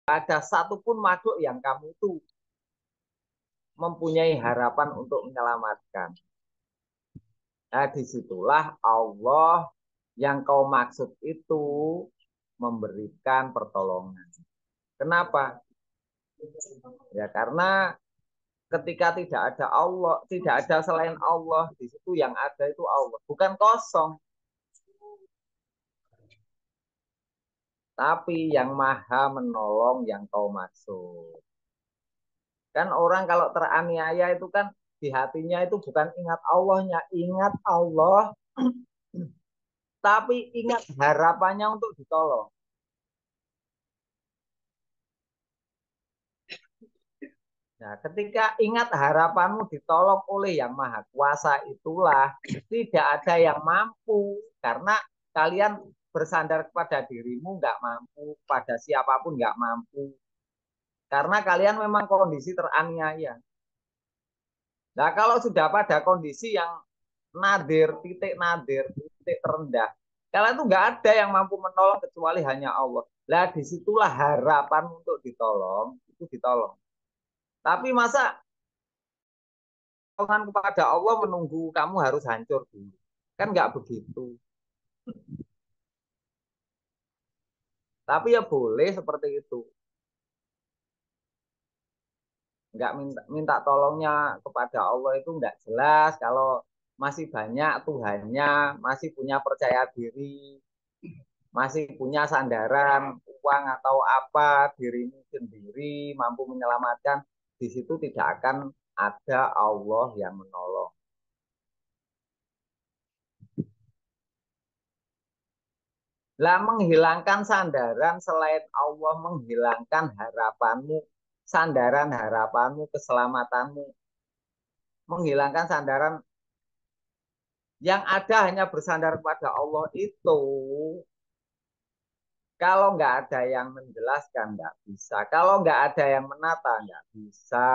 ada satupun makhluk yang kamu itu mempunyai harapan untuk menyelamatkan. Nah, disitulah Allah yang kau maksud itu memberikan pertolongan. Kenapa? Ya karena ketika tidak ada Allah, tidak ada selain Allah, di situ yang ada itu Allah, bukan kosong. Tapi yang maha menolong yang kau maksud. Kan orang kalau teraniaya itu kan di hatinya itu bukan ingat Allahnya, ingat Allah, tapi ingat harapannya untuk ditolong. Nah, ketika ingat harapanmu ditolong oleh yang maha kuasa itulah tidak ada yang mampu karena kalian bersandar kepada dirimu nggak mampu, pada siapapun nggak mampu. Karena kalian memang kondisi teraniaya. Nah, kalau sudah pada kondisi yang nadir, titik terendah, kalian tuh nggak ada yang mampu menolong kecuali hanya Allah. Lah, disitulah harapan untuk ditolong, itu ditolong. Tapi masa pertolongan kepada Allah menunggu kamu harus hancur dulu? Kan nggak begitu. Tapi ya boleh seperti itu. Nggak minta tolongnya kepada Allah itu nggak jelas kalau masih banyak Tuhannya, masih punya percaya diri, masih punya sandaran uang atau apa dirimu sendiri mampu menyelamatkan, di situ tidak akan ada Allah yang menolong. Lah menghilangkan sandaran selain Allah, menghilangkan harapanmu, sandaran harapanmu, keselamatanmu, menghilangkan sandaran yang ada hanya bersandar pada Allah itu, kalau nggak ada yang menjelaskan nggak bisa, kalau nggak ada yang menata nggak bisa.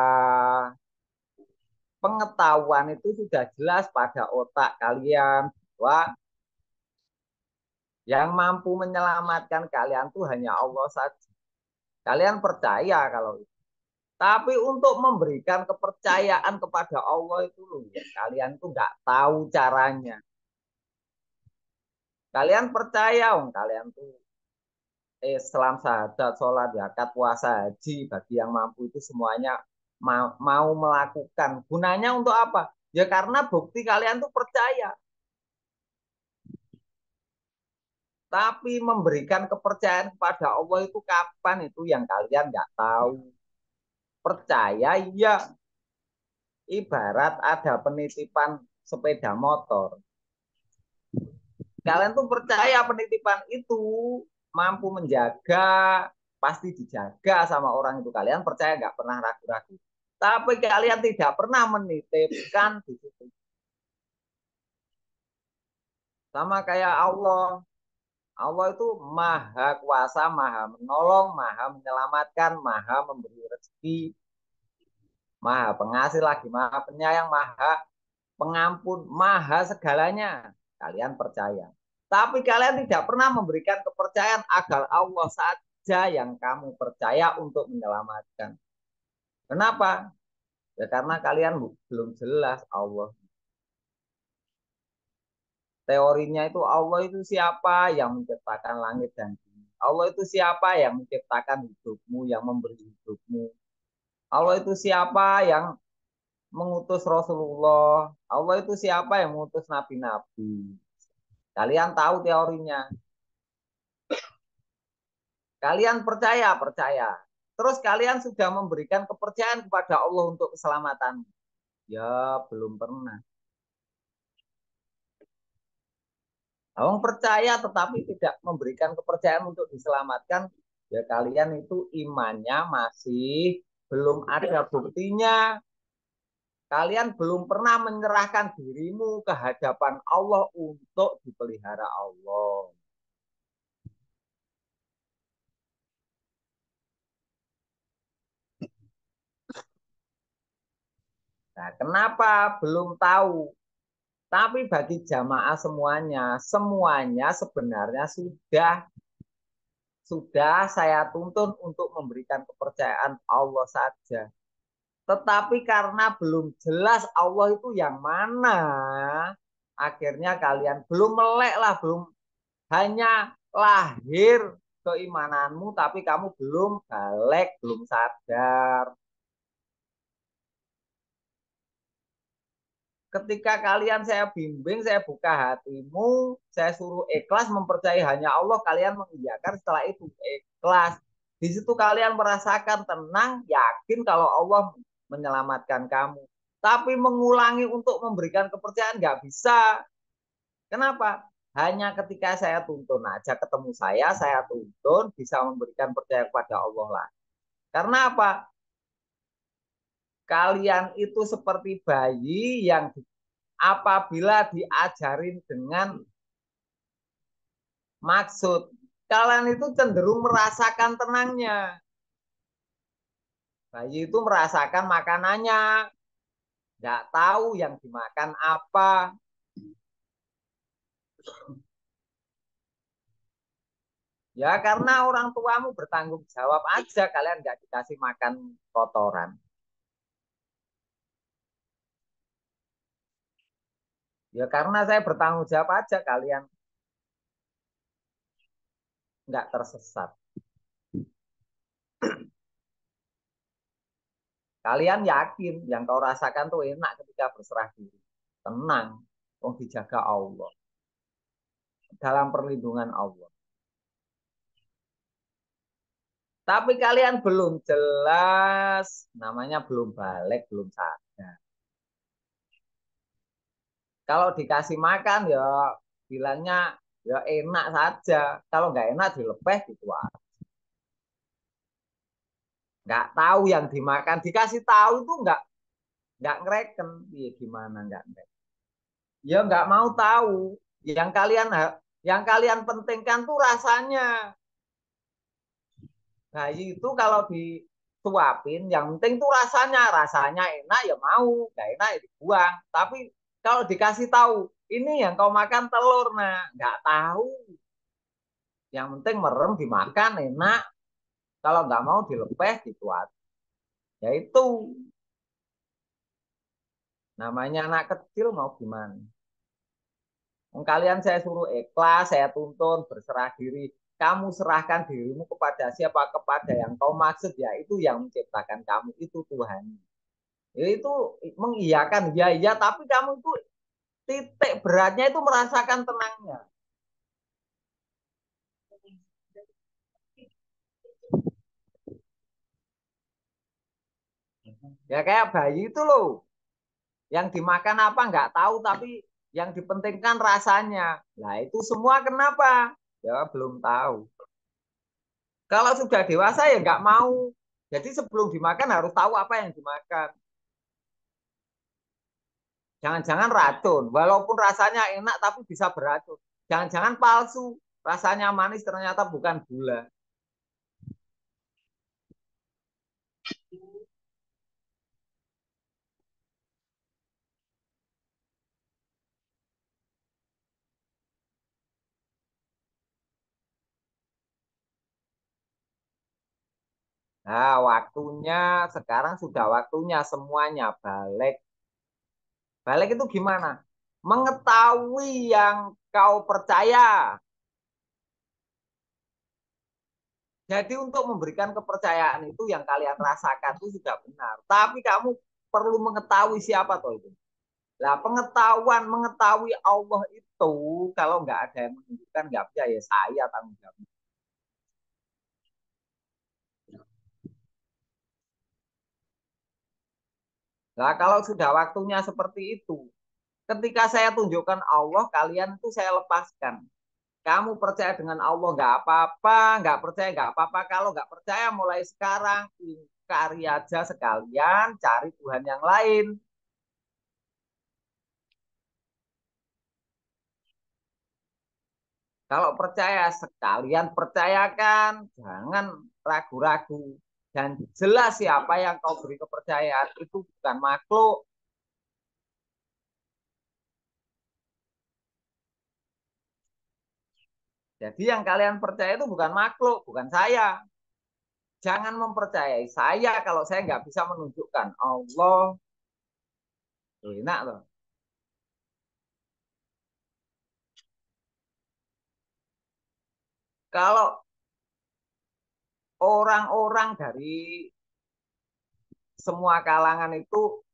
Pengetahuan itu sudah jelas pada otak kalian bahwa yang mampu menyelamatkan kalian tuh hanya Allah saja. Kalian percaya kalau itu. Tapi untuk memberikan kepercayaan kepada Allah itu loh, ya, kalian tuh nggak tahu caranya. Kalian percaya, kalian tuh Islam, syahadat, sholat, zakat, puasa, haji, bagi yang mampu itu semuanya mau melakukan. Gunanya untuk apa? Ya karena bukti kalian tuh percaya. Tapi memberikan kepercayaan kepada Allah itu kapan itu yang kalian nggak tahu. Percaya ya, ibarat ada penitipan sepeda motor. Kalian tuh percaya penitipan itu mampu menjaga, pasti dijaga sama orang itu. Kalian percaya nggak pernah ragu-ragu. Tapi kalian tidak pernah menitipkan di situ. Sama kayak Allah. Allah itu maha kuasa, maha menolong, maha menyelamatkan, maha memberi rezeki, maha pengasih lagi, maha penyayang, maha pengampun, maha segalanya. Kalian percaya. Tapi kalian tidak pernah memberikan kepercayaan agar Allah saja yang kamu percaya untuk menyelamatkan. Kenapa? Ya karena kalian belum jelas Allah. Teorinya itu Allah itu siapa yang menciptakan langit dan bumi. Allah itu siapa yang menciptakan hidupmu, yang memberi hidupmu. Allah itu siapa yang mengutus Rasulullah. Allah itu siapa yang mengutus nabi-nabi. Kalian tahu teorinya. Kalian percaya, percaya. Terus kalian sudah memberikan kepercayaan kepada Allah untuk keselamatan. Ya, belum pernah. Orang percaya tetapi tidak memberikan kepercayaan untuk diselamatkan, ya kalian itu imannya masih belum ada buktinya. Kalian belum pernah menyerahkan dirimu ke hadapan Allah untuk dipelihara Allah. Nah, kenapa belum tahu? Tapi bagi jamaah semuanya, semuanya sebenarnya sudah sudah saya tuntun untuk memberikan kepercayaan Allah saja. Tetapi karena belum jelas Allah itu yang mana, akhirnya kalian belum melek lah, belum hanya lahir keimananmu, tapi kamu belum balik, belum sadar. Ketika kalian saya bimbing, saya buka hatimu, saya suruh ikhlas mempercayai hanya Allah, kalian mengiyakan, setelah itu ikhlas. Di situ kalian merasakan tenang, yakin kalau Allah menyelamatkan kamu. Tapi mengulangi untuk memberikan kepercayaan nggak bisa. Kenapa? Hanya ketika saya tuntun aja ketemu saya tuntun bisa memberikan percaya kepada Allah lah. Karena apa? Kalian itu seperti bayi yang apabila diajarin dengan maksud, kalian itu cenderung merasakan tenangnya. Bayi itu merasakan makanannya, nggak tahu yang dimakan apa. Ya karena orang tuamu bertanggung jawab aja, kalian nggak dikasih makan kotoran. Ya karena saya bertanggung jawab aja, kalian nggak tersesat. Kalian yakin yang kau rasakan tuh enak ketika berserah diri. Tenang, oh dijaga Allah. Dalam perlindungan Allah. Tapi kalian belum jelas, namanya belum balik, belum sadar. Kalau dikasih makan ya bilangnya ya enak saja. Kalau nggak enak dilepeh gitu aja. Nggak tahu yang dimakan, dikasih tahu itu nggak ngereken. Iya gimana nggak ngereken? Ya nggak mau tahu. Yang kalian pentingkan tuh rasanya. Bayi itu kalau disuapin, yang penting tuh rasanya enak ya mau, nggak enak ya dibuang. Tapi kalau dikasih tahu, ini yang kau makan telur, nah nggak tahu. Yang penting merem dimakan enak, kalau nggak mau dilepeh gitu aja. Ya itu namanya anak kecil mau gimana? Kalian saya suruh ikhlas, saya tuntun, berserah diri. Kamu serahkan dirimu kepada siapa? Kepada yang kau maksud, ya itu yang menciptakan kamu, itu Tuhan. Ya itu mengiyakan, ya iya, tapi kamu itu titik beratnya itu merasakan tenangnya. Ya kayak bayi itu loh, yang dimakan apa nggak tahu, tapi yang dipentingkan rasanya. Nah itu semua kenapa? Ya belum tahu. Kalau sudah dewasa ya nggak mau. Jadi sebelum dimakan harus tahu apa yang dimakan. Jangan-jangan racun, walaupun rasanya enak tapi bisa beracun. Jangan-jangan palsu, rasanya manis ternyata bukan gula. Nah, waktunya sekarang sudah waktunya semuanya balik. Balik itu gimana? Mengetahui yang kau percaya. Jadi untuk memberikan kepercayaan itu yang kalian rasakan itu sudah benar. Tapi kamu perlu mengetahui siapa toh itu. Nah, mengetahui Allah itu kalau nggak ada yang menunjukkan nggak bisa ya saya tanggung jawab. Nah, kalau sudah waktunya seperti itu, ketika saya tunjukkan Allah, kalian itu saya lepaskan. Kamu percaya dengan Allah nggak apa-apa, nggak percaya nggak apa-apa. Kalau nggak percaya mulai sekarang ingkari aja sekalian, cari Tuhan yang lain. Kalau percaya sekalian percayakan, jangan ragu-ragu. Dan jelas siapa yang kau beri kepercayaan itu bukan makhluk. Jadi yang kalian percaya itu bukan makhluk, bukan saya. Jangan mempercayai saya kalau saya nggak bisa menunjukkan Allah. Enak loh. Kalau orang-orang dari semua kalangan itu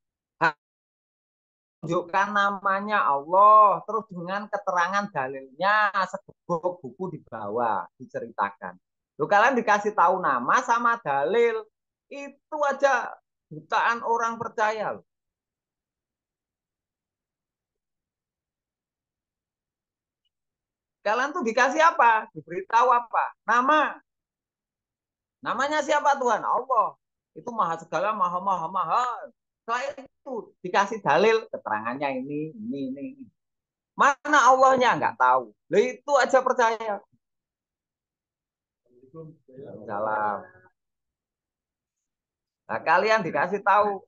tunjukkan namanya Allah, terus dengan keterangan dalilnya sebuah buku di bawah diceritakan. Loh, kalian dikasih tahu nama sama dalil, itu aja jutaan orang percaya loh. Kalian tuh dikasih apa? Diberitahu apa? Nama. Namanya siapa Tuhan? Allah. Itu maha segala, maha, maha, maha. Setelah itu dikasih dalil, keterangannya ini. Mana Allahnya? Nggak tahu. Loh, itu aja percaya. Salam. Nah, kalian dikasih tahu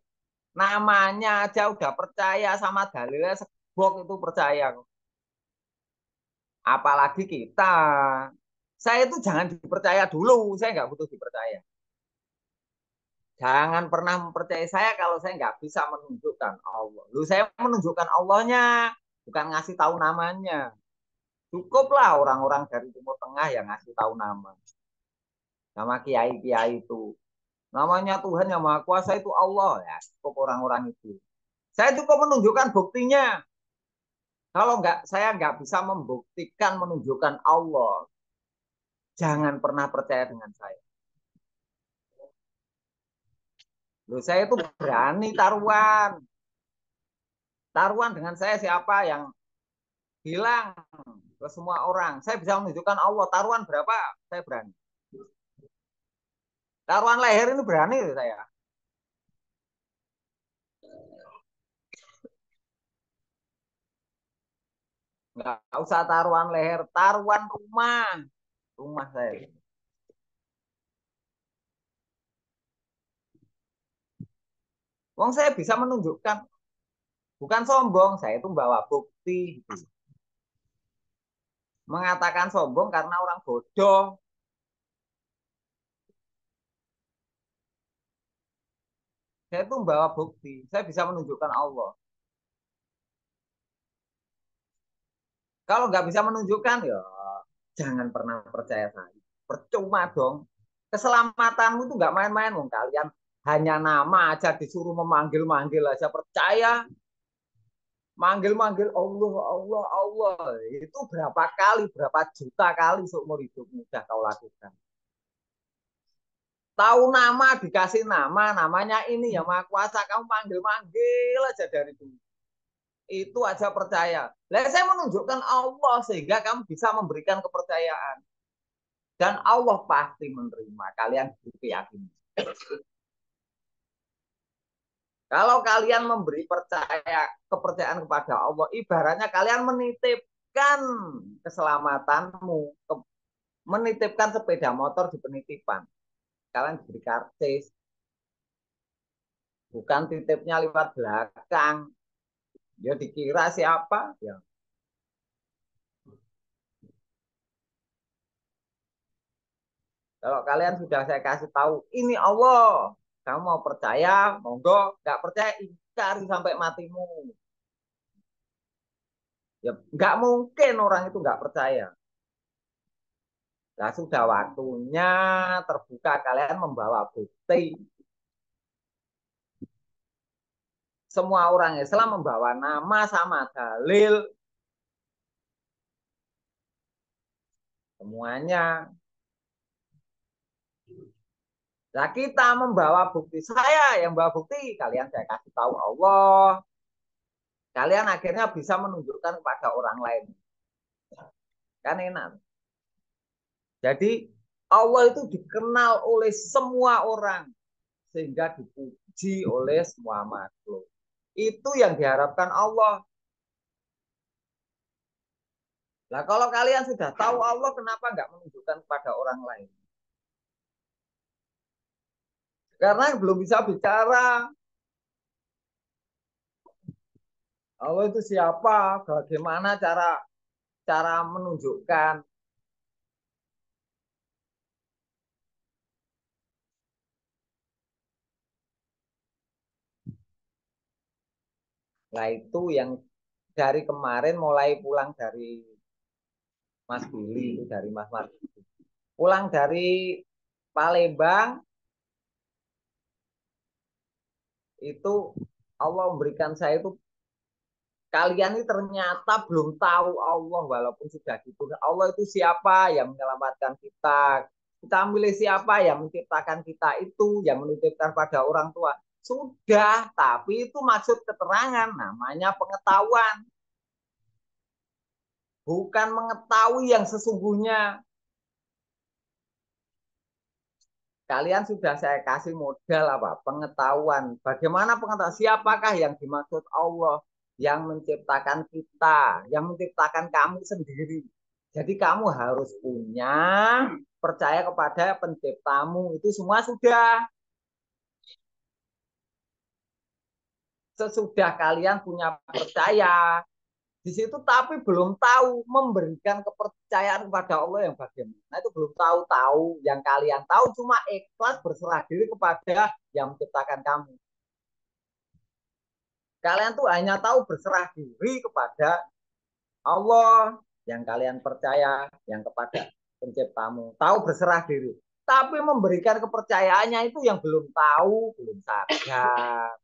namanya aja udah percaya sama dalilnya sebok itu percaya. Apalagi kita. Saya itu jangan dipercaya dulu. Saya nggak butuh dipercaya. Jangan pernah mempercayai saya kalau saya nggak bisa menunjukkan Allah. Lu saya menunjukkan Allahnya, bukan ngasih tahu namanya. Cukuplah orang-orang dari Timur Tengah yang ngasih tahu nama. Nama kiai-kiai itu. Namanya Tuhan yang Maha Kuasa itu Allah ya. Cukup orang-orang itu. Saya cukup menunjukkan buktinya. Kalau nggak, saya nggak bisa membuktikan menunjukkan Allah. Jangan pernah percaya dengan saya. Loh, saya itu berani taruhan. Taruhan dengan saya siapa yang bilang ke semua orang. Saya bisa menunjukkan Allah. Taruhan berapa? Saya berani. Taruhan leher ini berani saya. Nggak usah taruhan leher. Taruhan rumah. Rumah saya. Wong saya bisa menunjukkan. Bukan sombong. Saya itu bawa bukti. Mengatakan sombong karena orang bodoh. Saya itu membawa bukti. Saya bisa menunjukkan Allah. Kalau nggak bisa menunjukkan, ya jangan pernah percaya saya. Percuma dong. Keselamatanmu itu nggak main-main. Wong kalian hanya nama aja disuruh memanggil-manggil aja percaya. Manggil-manggil Allah, Allah, Allah. Itu berapa kali, berapa juta kali seumur hidupmu sudah kau lakukan. Tahu nama, dikasih nama, namanya ini ya Maha Kuasa. Kamu manggil-manggil aja dari dulu. Itu aja percaya. Lah saya menunjukkan Allah sehingga kamu bisa memberikan kepercayaan. Dan Allah pasti menerima. Kalian yakin. Kalau kalian memberi kepercayaan kepada Allah, ibaratnya kalian menitipkan keselamatanmu, menitipkan sepeda motor di penitipan. Kalian diberi karcis, bukan titipnya lewat belakang. Dia dikira siapa? Ya. Kalau kalian sudah saya kasih tahu, ini Allah. Kamu mau percaya, monggo. Nggak percaya, cari sampai matimu. Ya, nggak mungkin orang itu nggak percaya. Nah, sudah waktunya terbuka kalian membawa bukti. Semua orang Islam membawa nama sama dalil. Semuanya. Nah, kita membawa bukti. Saya yang bawa bukti. Kalian saya kasih tahu Allah. Kalian akhirnya bisa menunjukkan kepada orang lain. Kan enak. Jadi Allah itu dikenal oleh semua orang. Sehingga dipuji oleh semua makhluk. Itu yang diharapkan Allah. Nah, kalau kalian sudah tahu Allah, kenapa nggak menunjukkan kepada orang lain? Karena belum bisa bicara. Allah itu siapa? Bagaimana cara cara menunjukkan? Nah itu yang dari kemarin mulai pulang dari Mas Billy itu dari Mas Mardi. Pulang dari Palembang itu Allah memberikan saya itu kalian ini ternyata belum tahu Allah walaupun sudah gitu. Allah itu siapa yang menyelamatkan kita? Kita milih siapa yang menciptakan kita itu, yang menitipkan pada orang tua. Sudah, tapi itu maksud keterangan, namanya pengetahuan. Bukan mengetahui yang sesungguhnya. Kalian sudah saya kasih modal apa? Pengetahuan. Bagaimana pengetahuan? Siapakah yang dimaksud Allah? Yang menciptakan kita, yang menciptakan kamu sendiri. Jadi kamu harus punya percaya kepada penciptamu. Itu semua sudah. Sesudah kalian punya percaya, di situ tapi belum tahu memberikan kepercayaan kepada Allah yang bagaimana itu belum tahu yang kalian tahu cuma ikhlas berserah diri kepada yang menciptakan kamu. Kalian tuh hanya tahu berserah diri kepada Allah yang kalian percaya yang kepada penciptamu, tahu berserah diri, tapi memberikan kepercayaannya itu yang belum tahu, belum sadar.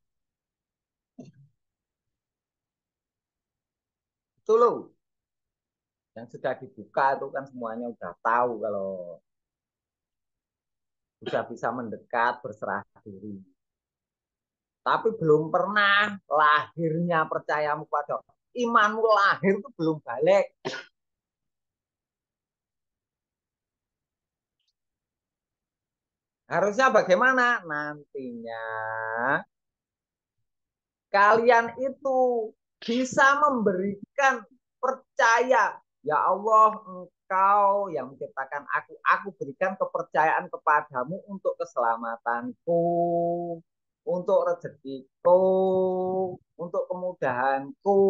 Itu loh yang sudah dibuka itu kan semuanya udah tahu kalau sudah bisa mendekat berserah diri. Tapi belum pernah lahirnya percayamu pada imanmu lahir itu belum balik. Harusnya bagaimana? Nantinya kalian itu bisa memberikan percaya. Ya Allah, Engkau yang menciptakan aku berikan kepercayaan kepadamu untuk keselamatanku, untuk rezekiku, untuk kemudahanku,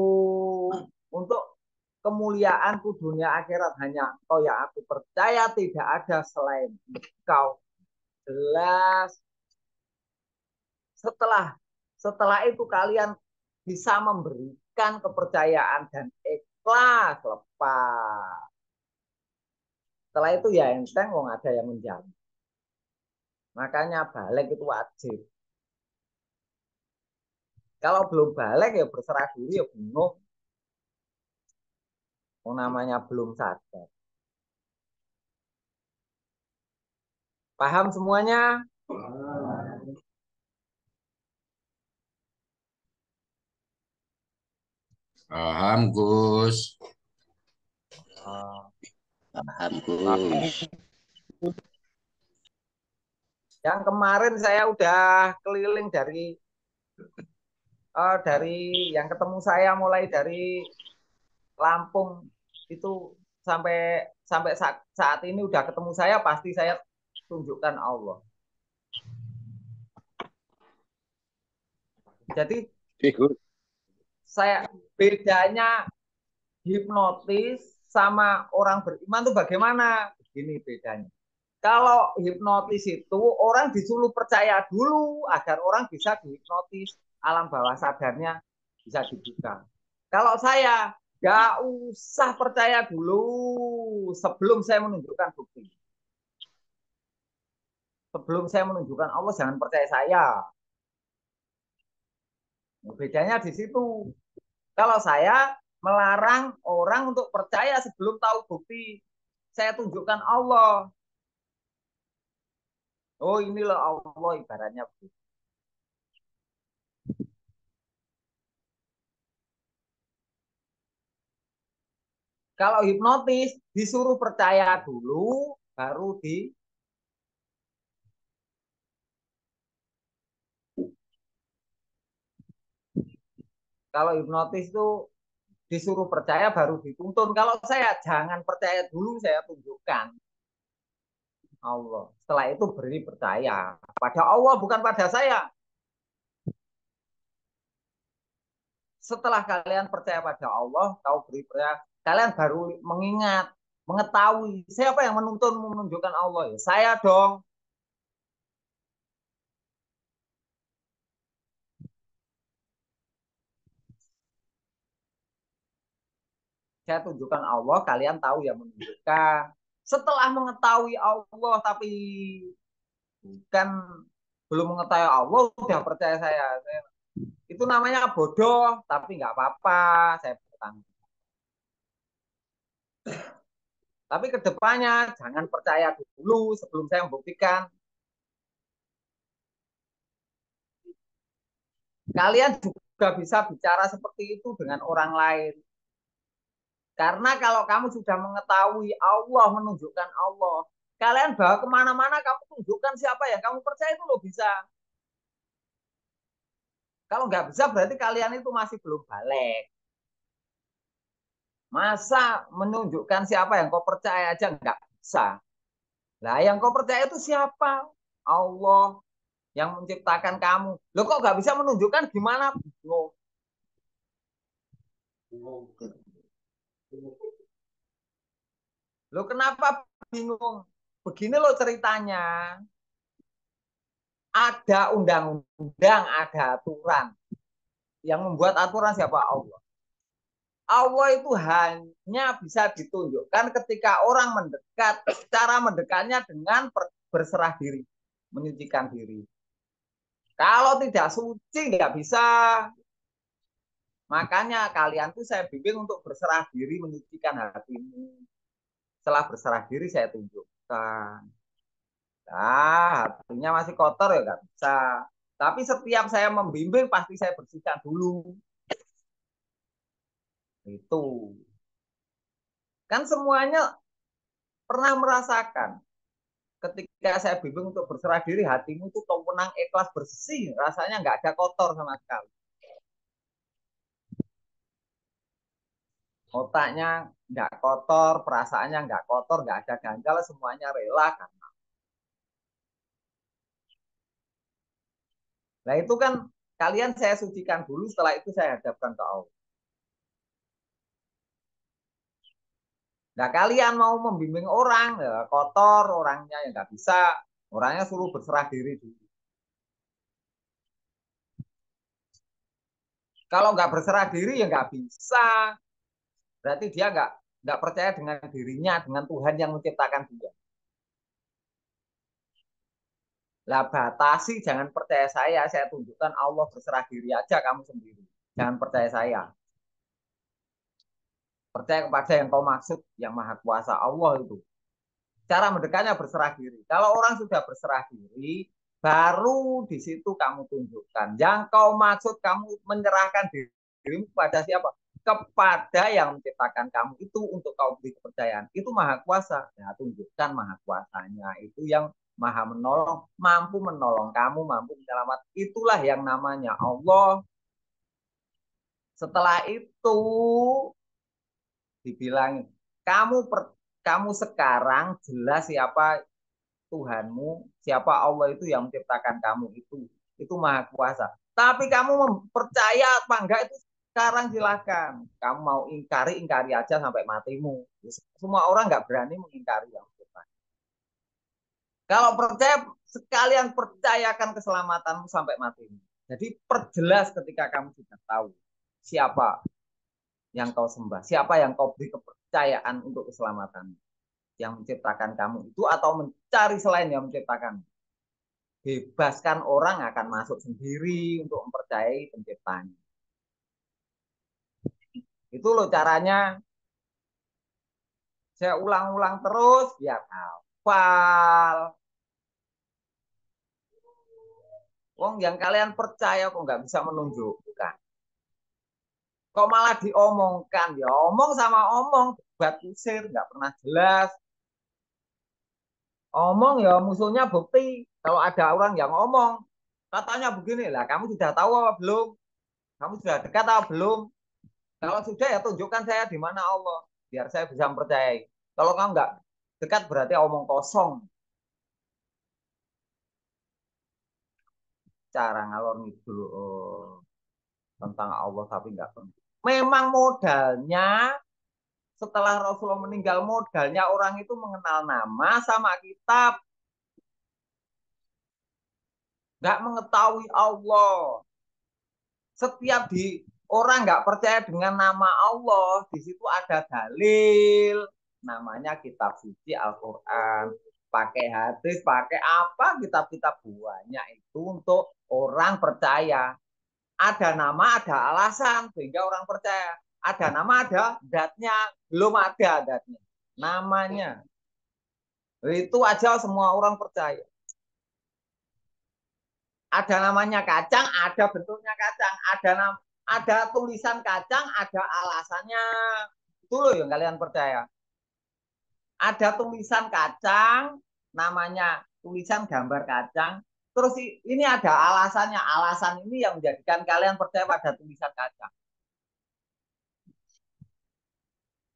untuk kemuliaanku dunia akhirat. Hanya Engkau yang aku percaya, tidak ada selain Engkau. Jelas setelah setelah itu kalian bisa memberikan kepercayaan dan ikhlas lepas. Setelah itu ya enteng wong ada yang menjamin. Makanya balik itu wajib. Kalau belum balik ya berserah diri ya bingung. Yang namanya belum sadar. Paham semuanya? Paham, Gus. Paham, Gus. Yang kemarin saya udah keliling dari yang ketemu saya mulai dari Lampung itu sampai sampai saat ini udah ketemu saya pasti saya tunjukkan Allah. Jadi saya bedanya hipnotis sama orang beriman itu bagaimana? Begini bedanya. Kalau hipnotis itu orang disuruh percaya dulu agar orang bisa dihipnotis, alam bawah sadarnya bisa dibuka. Kalau saya nggak usah percaya dulu sebelum saya menunjukkan bukti. Sebelum saya menunjukkan Allah jangan percaya saya. Bedanya di situ. Kalau saya melarang orang untuk percaya sebelum tahu bukti. Saya tunjukkan Allah. Oh inilah Allah ibaratnya. Kalau hipnotis disuruh percaya dulu, baru di kalau hipnotis itu disuruh percaya baru dituntun. Kalau saya jangan percaya dulu, saya tunjukkan Allah. Setelah itu beri percaya pada Allah bukan pada saya. Setelah kalian percaya pada Allah, tahu beri percaya, kalian baru mengingat, mengetahui siapa yang menuntun menunjukkan Allah. Ya, saya dong. Saya tunjukkan Allah, kalian tahu yang menunjukkan. Setelah mengetahui Allah tapi bukan belum mengetahui Allah udah percaya saya itu namanya bodoh, tapi nggak apa-apa, saya bertanggung. Tapi kedepannya jangan percaya dulu sebelum saya membuktikan. Kalian juga bisa bicara seperti itu dengan orang lain. Karena kalau kamu sudah mengetahui Allah, menunjukkan Allah, kalian bawa kemana-mana, kamu tunjukkan siapa yang kamu percaya itu loh bisa. Kalau nggak bisa berarti kalian itu masih belum balik. Masa menunjukkan siapa yang kau percaya aja nggak bisa. Nah, yang kau percaya itu siapa? Allah yang menciptakan kamu. Lo kok nggak bisa menunjukkan gimana? Lo, lo kenapa bingung? Begini lo ceritanya. Ada undang-undang, ada aturan. Yang membuat aturan siapa? Allah. Allah itu hanya bisa ditunjukkan ketika orang mendekat. Cara mendekatnya dengan berserah diri, menyucikan diri. Kalau tidak suci nggak bisa. Makanya kalian tuh saya bimbing untuk berserah diri, menyucikan hatimu. Setelah berserah diri saya tunjukkan. Nah, hatinya masih kotor ya nggak bisa. Tapi setiap saya membimbing pasti saya bersihkan dulu. Itu. Kan semuanya pernah merasakan. Ketika saya bimbing untuk berserah diri, hatimu tuh tenang, ikhlas, bersih. Rasanya nggak ada kotor sama sekali. Otaknya nggak kotor, perasaannya nggak kotor, nggak ada ganjal, semuanya rela kan. Nah itu kan kalian saya sucikan dulu, setelah itu saya hadapkan ke Allah. Nah kalian mau membimbing orang, ya kotor orangnya ya nggak bisa, orangnya suruh berserah diri dulu. Kalau nggak berserah diri ya nggak bisa, berarti dia nggak percaya dengan dirinya, dengan Tuhan yang menciptakan dia. Lah batasi, jangan percaya saya tunjukkan Allah, berserah diri aja kamu sendiri. Jangan percaya saya. Percaya kepada yang kau maksud, yang maha kuasa Allah itu. Cara mendekatnya berserah diri. Kalau orang sudah berserah diri, baru di situ kamu tunjukkan. Yang kau maksud kamu menyerahkan dirimu kepada siapa? Kepada yang menciptakan kamu itu untuk kau beri kepercayaan. Itu maha kuasa. Ya, tunjukkan maha kuasanya. Itu yang maha menolong, mampu menolong kamu, mampu menyelamatkan. Itulah yang namanya Allah. Setelah itu dibilangin, kamu sekarang jelas siapa Tuhanmu, siapa Allah itu yang menciptakan kamu itu maha kuasa. Tapi kamu percaya apa enggak itu sekarang silakan. Kamu mau ingkari, ingkari aja sampai matimu. Semua orang nggak berani mengingkari yang menciptakan. Kalau percaya, sekalian percayakan keselamatanmu sampai matimu. Jadi perjelas ketika kamu sudah tahu siapa yang kau sembah, siapa yang kau beri kepercayaan untuk keselamatan, yang menciptakan kamu itu atau mencari selain yang menciptakan. Bebaskan orang akan masuk sendiri untuk mempercayai penciptanya. Itu loh caranya. Saya ulang-ulang terus biar hafal. Wong yang kalian percaya kok nggak bisa menunjukkan. Kok malah diomongkan, ya omong sama omong, debat kusir, nggak pernah jelas. Omong ya musuhnya bukti. Kalau ada orang yang ngomong, katanya begini lah, kamu sudah tahu apa belum? Kamu sudah dekat atau belum? Kalau sudah ya tunjukkan saya di mana Allah, biar saya bisa mempercayai. Kalau kamu nggak dekat berarti omong kosong. Cara ngalor ngidul tentang Allah tapi nggak penting. Memang modalnya setelah Rasulullah meninggal, modalnya orang itu mengenal nama sama kitab, nggak mengetahui Allah. Setiap Orang nggak percaya dengan nama Allah, di situ ada dalil, namanya kitab suci Al-Quran. Pakai hadis, pakai apa, kitab-kitab banyak itu untuk orang percaya. Ada nama, ada alasan, sehingga orang percaya. Ada nama, ada zatnya, belum ada zatnya. Namanya. Itu aja semua orang percaya. Ada namanya kacang, ada bentuknya kacang, ada tulisan kacang, ada alasannya. Itu loh yang kalian percaya. Ada tulisan kacang, namanya tulisan gambar kacang. Terus ini ada alasannya. Alasan ini yang menjadikan kalian percaya pada tulisan kacang.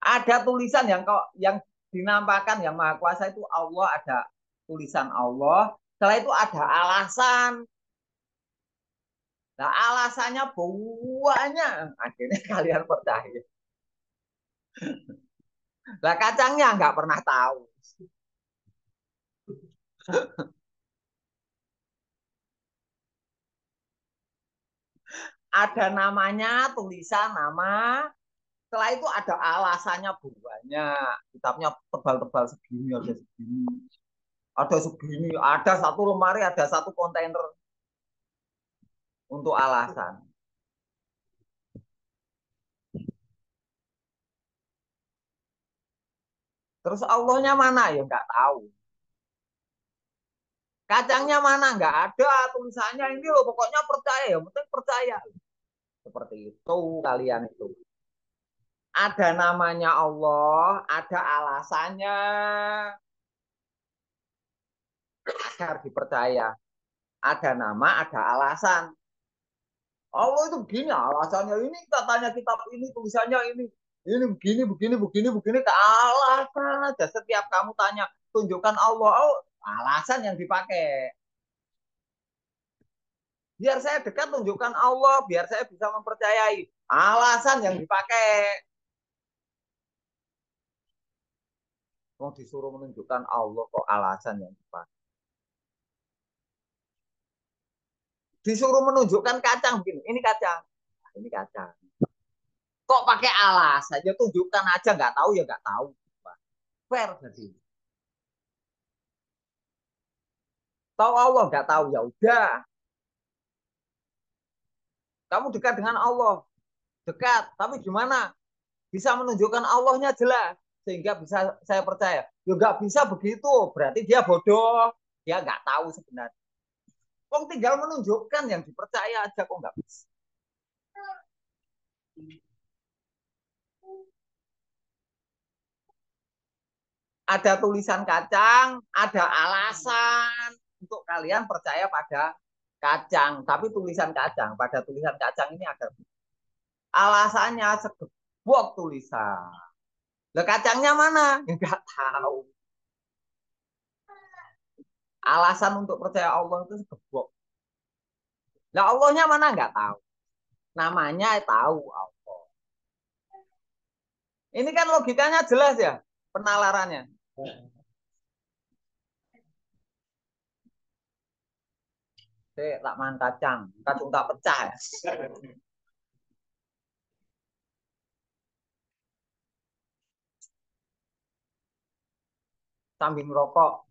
Ada tulisan yang dinampakkan yang Maha Kuasa itu Allah, ada tulisan Allah. Setelah itu ada alasan. Nah, alasannya banyak. Akhirnya kalian percaya. Nah, kacangnya nggak pernah tahu. Ada namanya, tulisan nama. Setelah itu ada alasannya banyak. Kitabnya tebal-tebal segini, ada segini. Ada segini, ada satu lemari, ada satu kontainer untuk alasan. Terus Allahnya mana? Ya nggak tahu. Kacangnya mana? Nggak ada tulisannya ini loh. Pokoknya percaya, yang penting percaya. Seperti itu kalian itu. Ada namanya Allah, ada alasannya agar dipercaya. Ada nama, ada alasan. Allah itu begini, alasannya ini, katanya kitab ini, tulisannya ini begini, begini, begini, begini, ke alasan aja. Setiap kamu tanya, tunjukkan Allah, oh, alasan yang dipakai. Biar saya dekat, tunjukkan Allah, biar saya bisa mempercayai. Alasan yang dipakai. Mau disuruh menunjukkan Allah kok alasan yang dipakai. Disuruh menunjukkan kacang begini, ini kacang, ini kacang. Kok pakai alasan? Ya tunjukkan aja, nggak tahu ya nggak tahu. Fair jadi. Tahu Allah nggak tahu ya udah. Kamu dekat dengan Allah, dekat. Tapi gimana? Bisa menunjukkan Allahnya jelas sehingga bisa saya percaya. Ya nggak bisa begitu, berarti dia bodoh. Dia nggak tahu sebenarnya. Kok tinggal menunjukkan yang dipercaya aja kok nggak bisa. Ada tulisan kacang, ada alasan untuk kalian percaya pada kacang. Tapi tulisan kacang, pada tulisan kacang ini ada alasannya segebok tulisan. Lah kacangnya mana? Enggak tahu. Alasan untuk percaya Allah itu segebok. Lah Allahnya mana? Enggak tahu. Namanya tahu Allah. Ini kan logikanya jelas ya, penalarannya. Tak makan kacang, kacang tak pecah ya. Sambil merokok.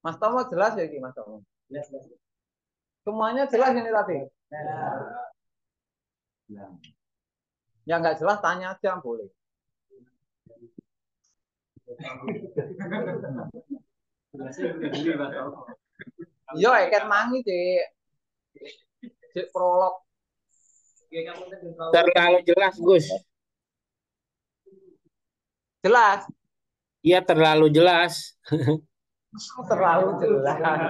Mas Tomo jelas ya ini Mas Tomo? Semuanya jelas ini tadi? Ya nggak jelas tanya aja boleh. Yo, ikan mangi cik. Cik prolog. Terlalu jelas, Gus. Jelas. Iya, terlalu jelas. Terlalu jelas.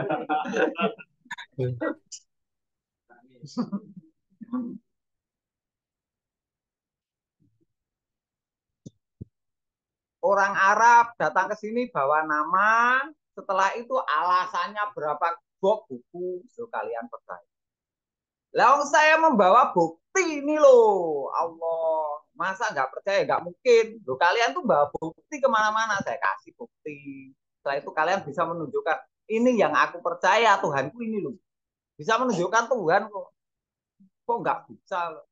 Orang Arab datang ke sini bawa nama, setelah itu alasannya berapa box buku, so kalian percaya. Lalu saya membawa bukti ini loh, Allah, Masa nggak percaya? Nggak mungkin. Loh, kalian tuh bawa bukti kemana-mana. Saya kasih bukti. Setelah itu kalian bisa menunjukkan, ini yang aku percaya, Tuhanku ini loh. Bisa menunjukkan Tuhan kok. Kok nggak bisa?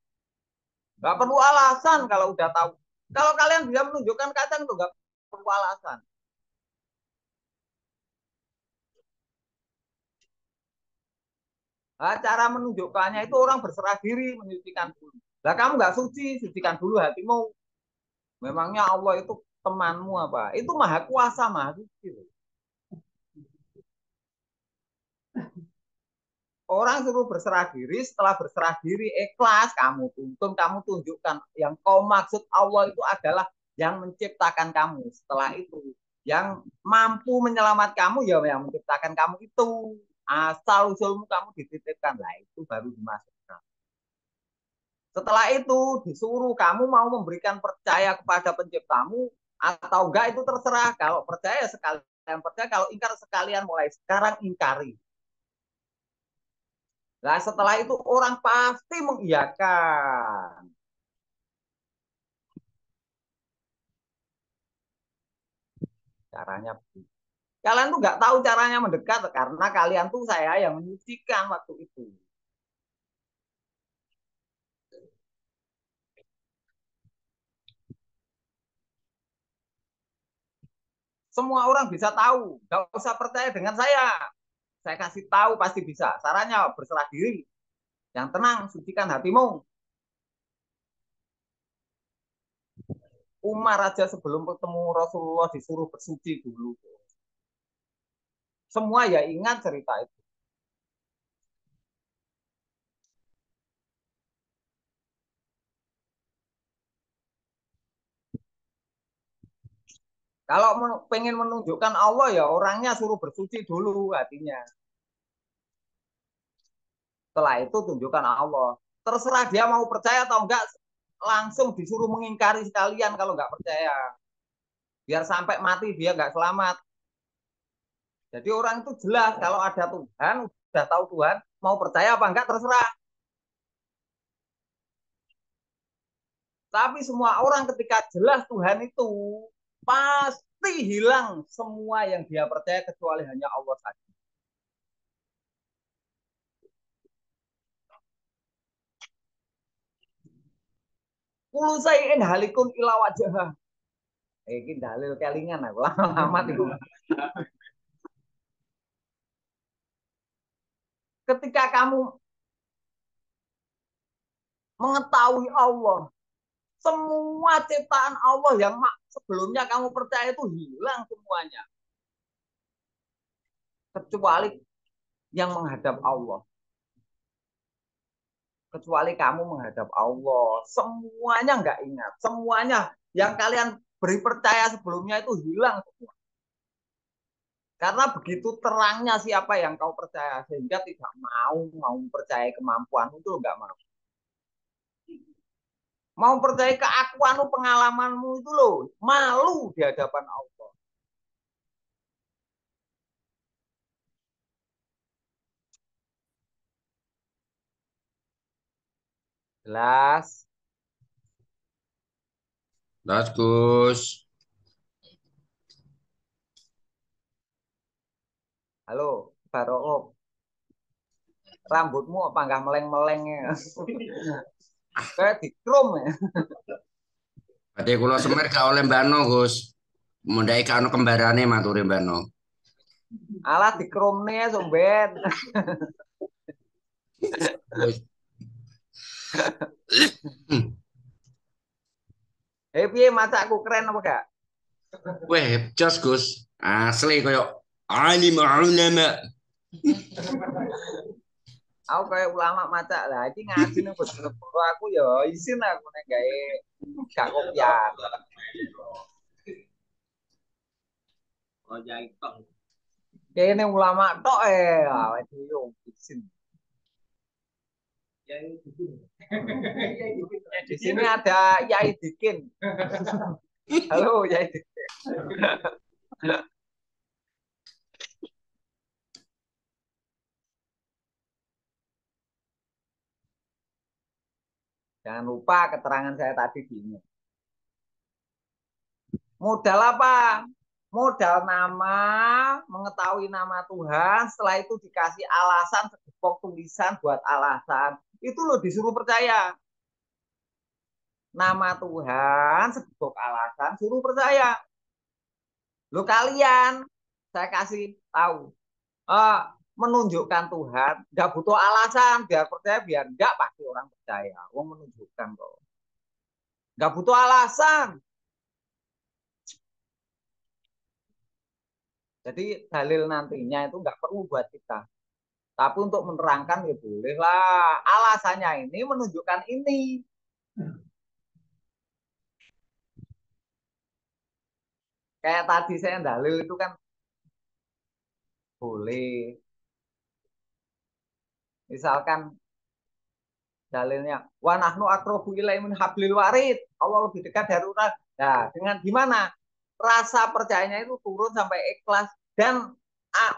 Nggak perlu alasan kalau udah tahu. Kalau kalian bisa menunjukkan kacang itu nggak perlu alasan. Nah, cara menunjukkannya itu orang berserah diri, menyucikan dulu. Lah kamu nggak suci, sucikan dulu hatimu. Memangnya Allah itu temanmu apa? Itu maha kuasa, maha suci. Orang suruh berserah diri, setelah berserah diri ikhlas, kamu tuntun, kamu tunjukkan. Yang kau maksud Allah itu adalah yang menciptakan kamu. Setelah itu, yang mampu menyelamat kamu, ya yang menciptakan kamu itu. Asal usulmu kamu dititipkan, lah itu baru dimasukkan. Setelah itu disuruh kamu mau memberikan percaya kepada penciptamu atau enggak, itu terserah. Kalau percaya sekalian percaya, kalau ingkar sekalian mulai sekarang ingkari. Nah, setelah itu orang pasti mengiyakan. Caranya kalian tuh nggak tahu caranya mendekat karena kalian tuh saya yang menyucikan waktu itu. Semua orang bisa tahu, nggak usah percaya dengan saya. Saya kasih tahu pasti bisa. Caranya berserah diri. Yang tenang, sucikan hatimu. Umar aja sebelum ketemu Rasulullah disuruh bersuci dulu. Semua ya ingat cerita itu. Kalau pengen menunjukkan Allah ya orangnya suruh bersuci dulu hatinya. Setelah itu tunjukkan Allah. Terserah dia mau percaya atau enggak, langsung disuruh mengingkari sekalian kalau enggak percaya. Biar sampai mati dia enggak selamat. Jadi orang itu jelas kalau ada Tuhan, udah tahu Tuhan, mau percaya apa enggak terserah. Tapi semua orang ketika jelas Tuhan itu, pasti hilang semua yang dia percaya kecuali hanya Allah saja. Kulu sayin halikun ila wajah. Ini dalil kelingan aku lama-lama itu. Ketika kamu mengetahui Allah, semua ciptaan Allah yang sebelumnya kamu percaya itu hilang semuanya. Kecuali yang menghadap Allah. Kecuali kamu menghadap Allah. Semuanya nggak ingat. Semuanya yang kalian beri percaya sebelumnya itu hilang semua. Karena begitu terangnya siapa yang kau percaya. Sehingga tidak mau percaya kemampuanmu itu nggak mau. Mau percaya keakuanmu, pengalamanmu itu loh. Malu di hadapan Allah. Jelas. Das Gus. Halo, Barook. Rambutmu apa nggak meleng-meleng ya? Kayak dikrum ya. Berarti kula semer gak oleh mbano Gus. Mundai kano kembarane maturi mbano. Alah dikrum nih ya, Soben. Gus. Piye masaku keren apa gak? Weh, jos Gus. Asli koyo alim ulama. Aku kayak ulama maca lah, iki ngaji ning bojo aku ya isin aku nek gawe gak kopian. Oh jahit tok. Kene ulama tok awake dhewe yo isin. Di sini ada Yai Dikin. Halo Yai Dikin. Jangan lupa keterangan saya tadi gini. Modal apa? Modal nama, mengetahui nama Tuhan, setelah itu dikasih alasan, segepok tulisan buat alasan. Itu loh disuruh percaya. Nama Tuhan, segepok alasan, suruh percaya. Lo kalian, saya kasih tahu. Menunjukkan Tuhan, nggak butuh alasan, biar percaya, biar nggak pasti orang percaya. Wong menunjukkan kok. Nggak butuh alasan. Jadi dalil nantinya itu nggak perlu buat kita. Tapi untuk menerangkan ya boleh lah. Alasannya ini menunjukkan ini. Kayak tadi saya dalil itu kan boleh. Misalkan dalilnya wa nahnu aqrabu ilaihi min hablil warid. Allah lebih dekat dari urat. Nah, dengan gimana? Rasa percayanya itu turun sampai ikhlas dan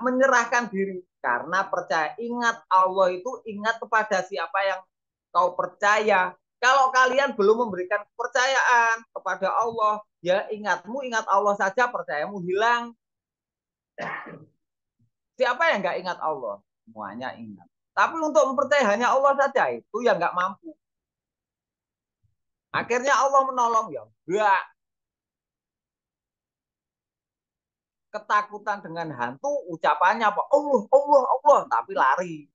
menyerahkan diri karena percaya. Ingat Allah itu ingat kepada siapa yang kau percaya. Kalau kalian belum memberikan kepercayaan kepada Allah, ya ingat Allah saja, percayamu hilang. Siapa yang nggak ingat Allah? Semuanya ingat. Tapi untuk mempercayai hanya Allah saja itu yang nggak mampu. Akhirnya Allah menolong ya. Enggak. Ketakutan dengan hantu, ucapannya apa? Allah, Allah, Allah, tapi lari.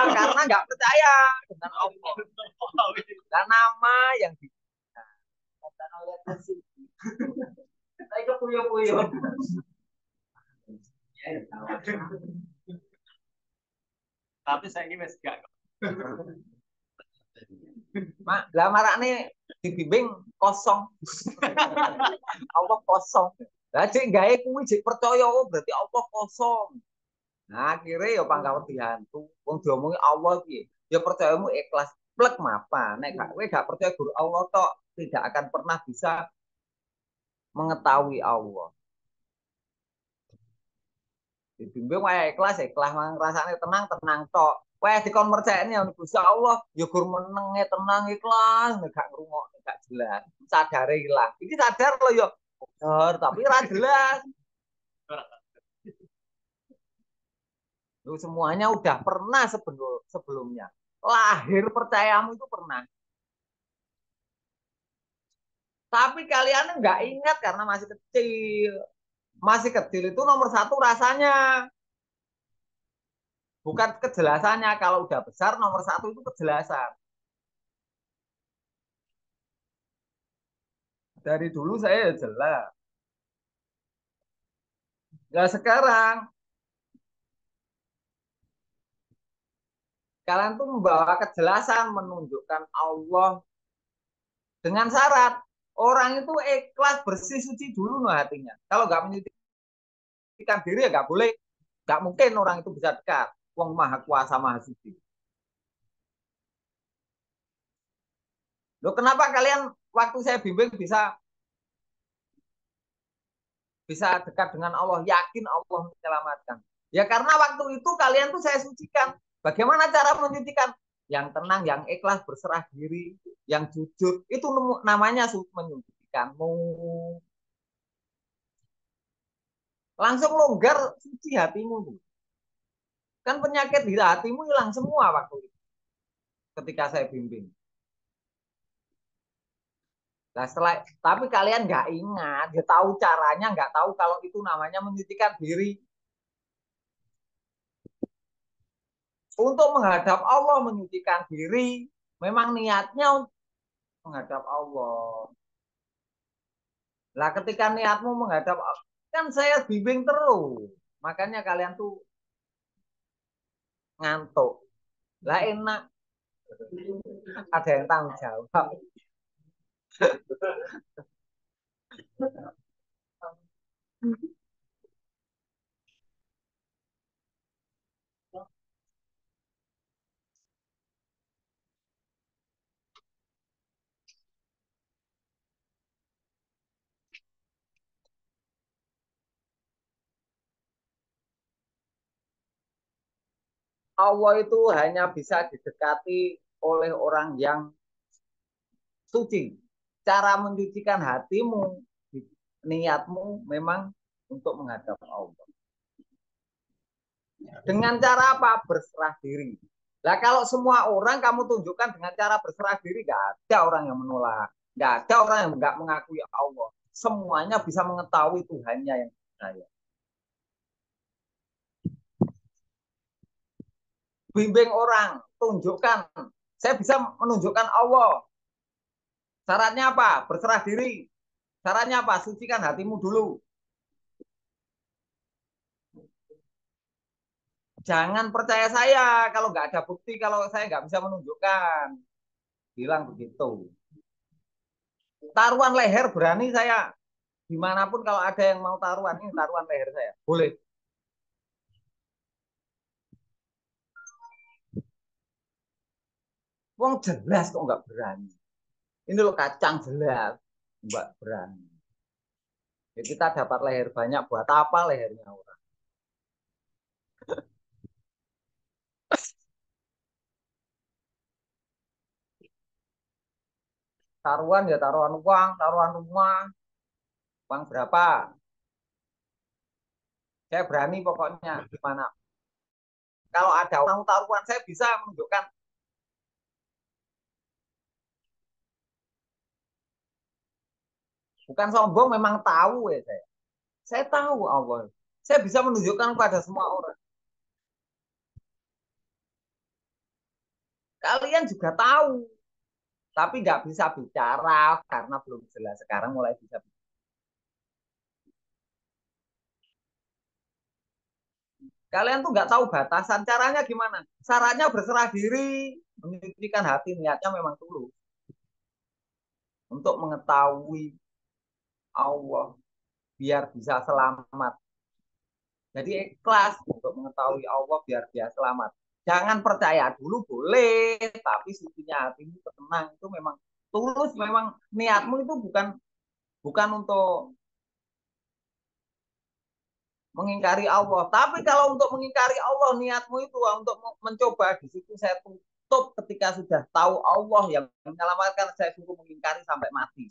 Karena nggak percaya dengan Allah. Dan nama yang di saya puyo-puyo. Tapi saya ini masih gak. Mak, lah marakne dibimbing kosong. Allah kosong. Lah cek gawe kuwi cek percaya oh berarti Allah kosong. Nah, akhirnya ya pangkawet dihantu. Wong diomongi Allah piye? Ya percayamu ikhlas. Plek mapa. Nek kowe gak percaya guru Allah tok tidak akan pernah bisa mengetahui Allah. Dibimbing wae ikhlas, ikhlas rasane tenang, tenang tok. Kowe dikon percayane ya Gusti Allah, ya gur menenge tenang ikhlas, nek gak ngrungokne gak jelas. Sadare ilang. Iki sadar lho ya. Sadar tapi ora jelas. Lu semuanya udah pernah sebelumnya. Lahir percayamu itu pernah. Tapi kalian nggak ingat karena masih kecil. Masih kecil itu nomor satu rasanya. Bukan kejelasannya. Kalau udah besar nomor satu itu kejelasan. Dari dulu saya jelas. Nah sekarang kalian tuh membawa kejelasan menunjukkan Allah dengan syarat orang itu ikhlas bersih suci dulu no hatinya. Kalau nggak menyucikan diri ya nggak boleh, nggak mungkin orang itu bisa dekat. Wong maha kuasa maha suci. Loh kenapa kalian waktu saya bimbing bisa dekat dengan Allah, yakin Allah menyelamatkan? Ya karena waktu itu kalian tuh saya sucikan. Bagaimana cara menyucikan? Yang tenang, yang ikhlas, berserah diri, yang jujur. Itu namanya menyucikanmu. Langsung longgar suci hatimu. Kan penyakit di hatimu hilang semua waktu itu. Ketika saya bimbing. Nah, tapi kalian nggak ingat, ya tahu caranya, nggak tahu kalau itu namanya menyucikan diri. Untuk menghadap Allah, menyucikan diri, memang niatnya menghadap Allah. Lah ketika niatmu menghadap Allah, kan saya bimbing terus. Makanya kalian tuh ngantuk. Lah enak. Ada yang tanggung jawab. Allah itu hanya bisa didekati oleh orang yang suci. Cara mencucikan hatimu, niatmu memang untuk menghadap Allah. Dengan cara apa? Berserah diri. Nah, kalau semua orang kamu tunjukkan dengan cara berserah diri, nggak ada orang yang menolak. Nggak ada orang yang nggak mengakui Allah. Semuanya bisa mengetahui Tuhannya yang saya. Bimbing orang, tunjukkan. Saya bisa menunjukkan Allah. Syaratnya apa? Berserah diri. Syaratnya apa? Sucikan hatimu dulu. Jangan percaya saya kalau nggak ada bukti, kalau saya nggak bisa menunjukkan. Bilang begitu. Taruhan leher berani saya. Dimanapun kalau ada yang mau taruhan, ini taruhan leher saya. Boleh. Wong jelas kok nggak berani. Ini loh kacang jelas. Nggak berani. Ya, kita dapat leher banyak, buat apa lehernya orang? Taruhan ya taruhan uang, taruhan rumah. Uang berapa? Saya berani pokoknya. Gimana? Kalau ada orang taruhan, saya bisa menunjukkan. Bukan sombong, memang tahu ya saya. Saya tahu Allah. Saya bisa menunjukkan kepada semua orang. Kalian juga tahu, tapi nggak bisa bicara karena belum jelas. Sekarang mulai bisa bicara. Kalian tuh nggak tahu batasan. Caranya gimana? Syaratnya berserah diri, menyucikan hati, niatnya memang tulus untuk mengetahui Allah biar bisa selamat. Jadi ikhlas untuk mengetahui Allah biar dia selamat. Jangan percaya dulu boleh, tapi sucinya hatimu tenang itu memang tulus, memang niatmu itu bukan bukan untuk mengingkari Allah. Tapi kalau untuk mengingkari Allah, niatmu itu untuk mencoba, di situ saya tutup ketika sudah tahu Allah yang menyelamatkan, saya suruh mengingkari sampai mati.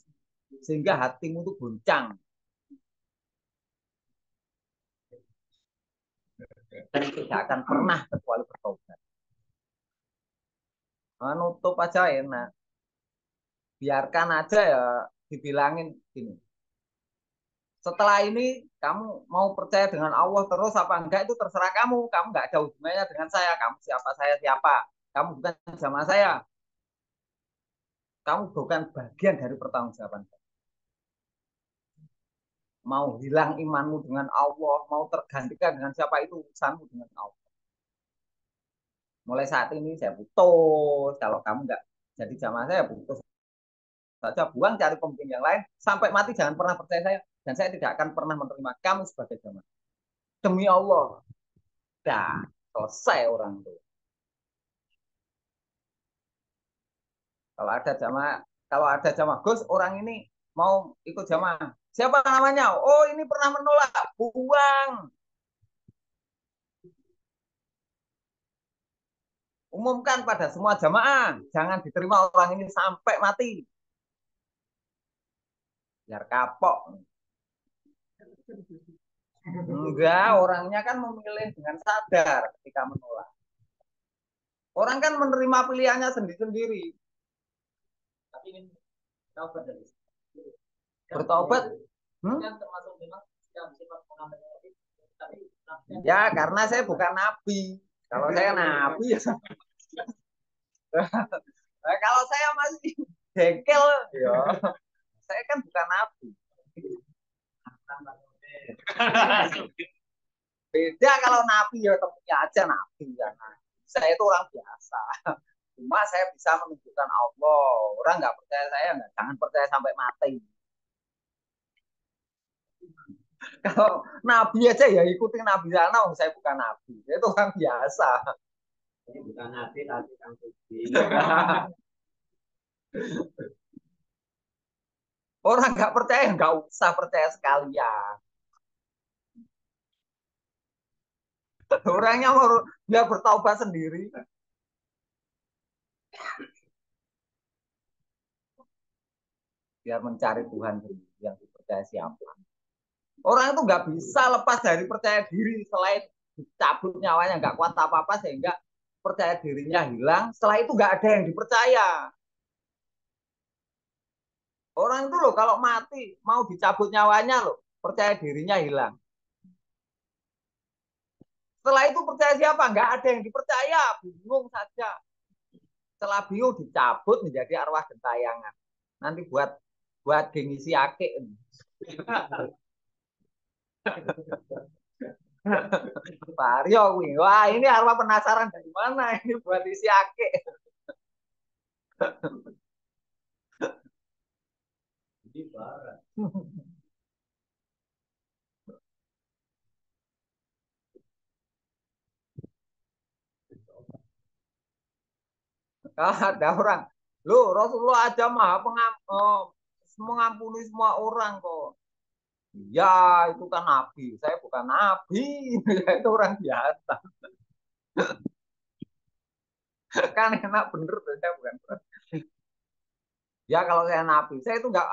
Sehingga hatimu itu goncang. Dan tidak akan pernah kecuali bertobat. Nah, nutup aja enak. Biarkan aja ya dibilangin gini. Setelah ini kamu mau percaya dengan Allah terus apa enggak itu terserah kamu. Kamu enggak ada hubungannya dengan saya. Kamu siapa, saya siapa. Kamu bukan sama saya. Kamu bukan bagian dari pertanggungjawaban. Mau hilang imanmu dengan Allah, mau tergantikan dengan siapa itu urusanmu dengan Allah. Mulai saat ini saya putus. Kalau kamu enggak jadi jamaah saya, putus saja, buang, cari pemimpin yang lain. Sampai mati jangan pernah percaya saya. Dan saya tidak akan pernah menerima kamu sebagai jamaah. Demi Allah. Dah, selesai orang itu. Kalau ada jamaah, Gus, orang ini mau ikut jamaah. Siapa namanya? Oh, ini pernah menolak. Buang. Umumkan pada semua jamaah. Jangan diterima orang ini sampai mati. Biar kapok. Enggak, orangnya kan memilih dengan sadar ketika menolak. Orang kan menerima pilihannya sendiri-sendiri. Tapi ini bertobat. Ya, karena saya bukan nabi. Kalau saya nabi ya. Kalau saya masih jengkel ya. Saya kan bukan nabi. Beda kalau nabi ya temunya aja nabi ya. Saya itu orang biasa. Cuma saya bisa menunjukkan Allah. Orang nggak percaya saya, nggak, jangan percaya sampai mati. Kalau nabi aja ya ikutin nabi sana, saya bukan nabi. Saya itu orang biasa. Ini bukan nabi, tapi kan suci. Orang nggak percaya, nggak usah percaya sekalian. Orangnya mau dia bertaubat sendiri. Biar mencari Tuhan sendiri yang dipercaya siapa. Orang itu nggak bisa lepas dari percaya diri selain dicabut nyawanya nggak kuat apa-apa sehingga percaya dirinya hilang. Setelah itu nggak ada yang dipercaya. Orang itu loh kalau mati mau dicabut nyawanya loh percaya dirinya hilang. Setelah itu percaya siapa? Nggak ada yang dipercaya, bingung saja. Setelah bingung dicabut menjadi arwah gentayangan. Nanti buat buat gengisi ake. Vario, wah ini arwah penasaran dari mana ini buat isi ake. Ada orang, lu Rasulullah aja maha mengampuni semua orang kok. Ya itu kan nabi, saya bukan nabi, itu orang biasa. Kan enak bener, saya bukan. Ya kalau saya nabi, saya itu nggak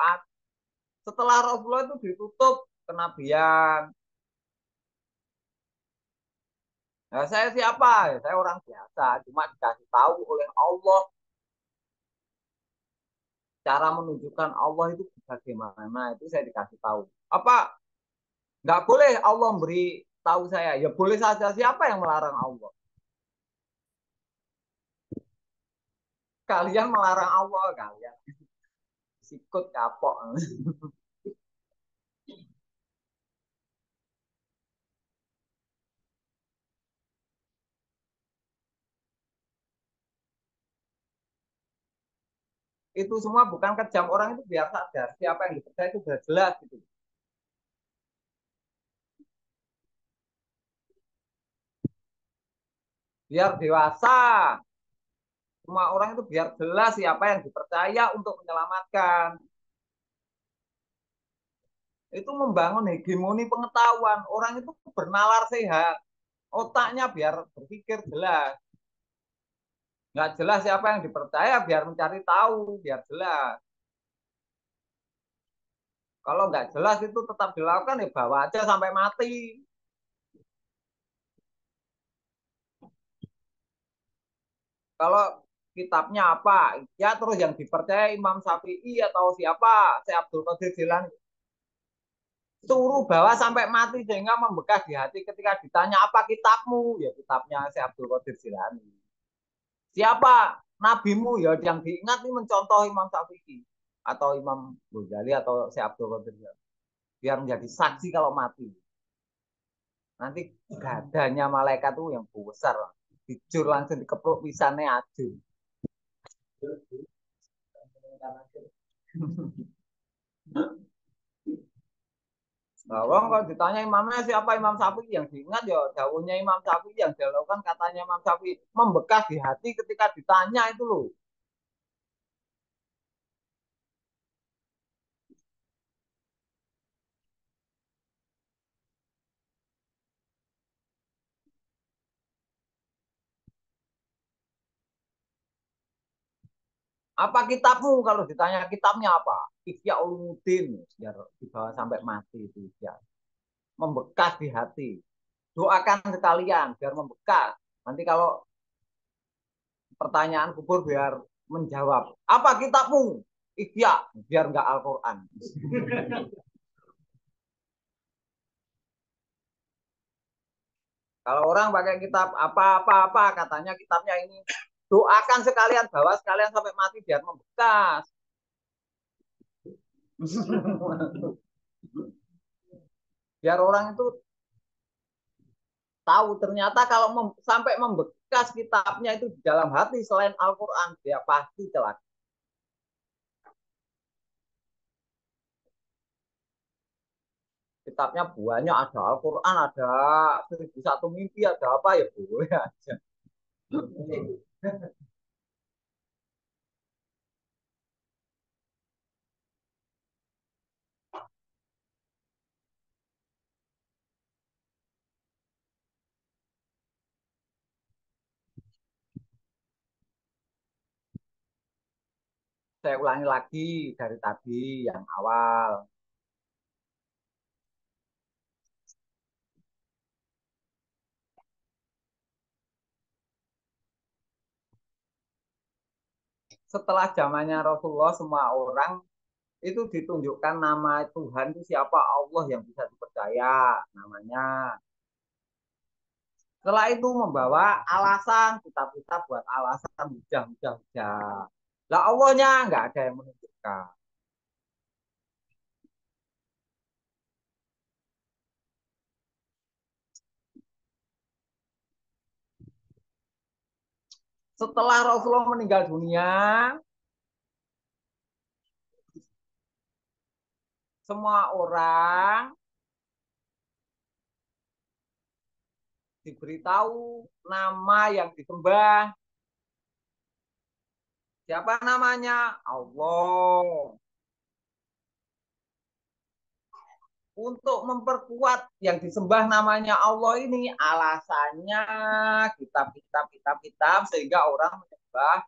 setelah Rasulullah itu ditutup kenabian. Nah, saya siapa? Saya orang biasa, cuma dikasih tahu oleh Allah cara menunjukkan Allah itu bagaimana itu saya dikasih tahu. Apa nggak boleh Allah beri tahu saya? Ya boleh saja. Siapa yang melarang Allah? Kalian melarang Allah kalian. Sikut kapok. Itu semua bukan kejam orang itu biar sadar siapa yang dipercaya itu sudah jelas gitu. Biar dewasa. Semua orang itu biar jelas siapa yang dipercaya untuk menyelamatkan. Itu membangun hegemoni pengetahuan. Orang itu bernalar sehat. Otaknya biar berpikir jelas. Nggak jelas siapa yang dipercaya biar mencari tahu, biar jelas. Kalau nggak jelas itu tetap dilakukan ya bawa aja sampai mati. Kalau kitabnya apa, ya terus yang dipercaya Imam Syafi'i atau siapa, Syekh Abdul Qadir Jilani, suruh bawa sampai mati sehingga membekas di hati ketika ditanya apa kitabmu, ya kitabnya Syekh Abdul Qadir Jilani. Siapa nabimu, ya yang diingat ini mencontoh Imam Syafi'i atau Imam Ghazali atau Syekh Abdul Qadir Jilani. Biar menjadi saksi kalau mati. Nanti gadanya malaikat tuh yang besar, dijur langsung dikepruk pisannya ajur. Bawang kalau ditanya imamnya siapa Imam Syafi'i yang diingat ya dawuhnya Imam Syafi'i yang dilakukan katanya Imam Syafi'i membekas di hati ketika ditanya itu loh. Apa kitabmu kalau ditanya kitabnya apa? Ihya Ulumuddin biar dibawa sampai mati itu ya. Membekas di hati. Doakan sekalian biar membekas. Nanti kalau pertanyaan kubur biar menjawab. Apa kitabmu? Ihya biar nggak Al-Quran. Kalau orang pakai kitab apa-apa katanya kitabnya ini doakan sekalian bawa sekalian sampai mati biar membekas. Biar orang itu tahu ternyata kalau sampai membekas kitabnya itu di dalam hati selain Al-Quran dia pasti celaka. Kitabnya banyak ada Al-Quran ada 1001 mimpi ada apa ya boleh aja. Saya ulangi lagi dari tadi yang awal. Setelah zamannya Rasulullah, semua orang itu ditunjukkan nama Tuhan itu siapa, Allah yang bisa dipercaya namanya. Setelah itu membawa alasan, kita buat alasan hujah. Lah Allahnya nggak ada yang menunjukkan. Setelah Rasulullah meninggal dunia, semua orang diberitahu nama yang disembah. Siapa namanya? Allah. Untuk memperkuat yang disembah namanya Allah ini, alasannya kitab sehingga orang menyembah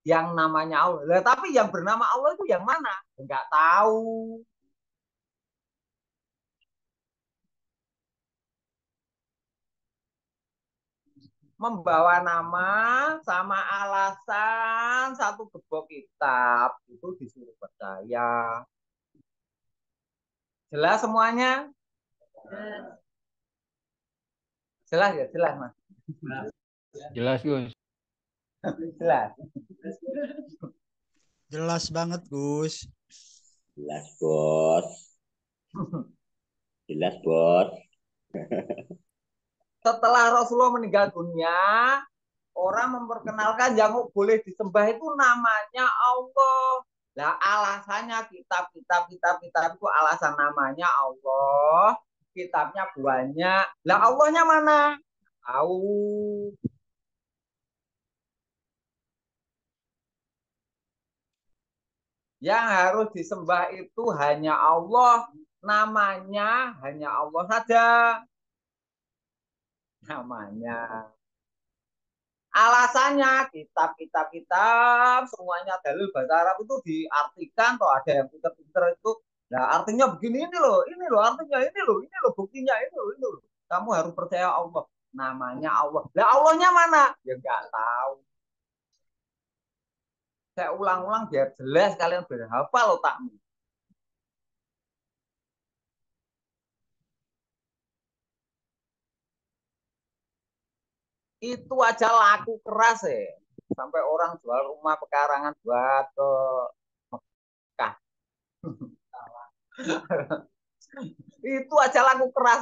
yang namanya Allah. Lah, tapi yang bernama Allah itu yang mana? Enggak tahu. Membawa nama sama alasan satu gebok kitab itu disuruh percaya. Jelas semuanya? Jelas ya, jelas Mas. Jelas, Gus. Jelas. Jelas banget, Gus. Jelas, Bos. Jelas, Bos. Setelah Rasulullah meninggal dunia, orang memperkenalkan yang boleh disembah itu namanya Allah. Lah alasannya kitab itu alasan namanya Allah, kitabnya banyak. Lah Allahnya mana? Tahu. Yang harus disembah itu hanya Allah, namanya hanya Allah saja. Namanya. Alasannya kitab semuanya dalil bahasa Arab itu diartikan, atau ada yang pinter-pinter itu. Nah, artinya begini, ini loh artinya, ini loh buktinya, ini loh. Kamu harus percaya Allah. Namanya Allah. Lah Allahnya mana? Ya nggak tahu. Saya ulang-ulang biar jelas kalian berhafal otakmu. Itu aja laku keras ya. Sampai orang jual rumah pekarangan buat ke Mekah. Itu aja laku keras.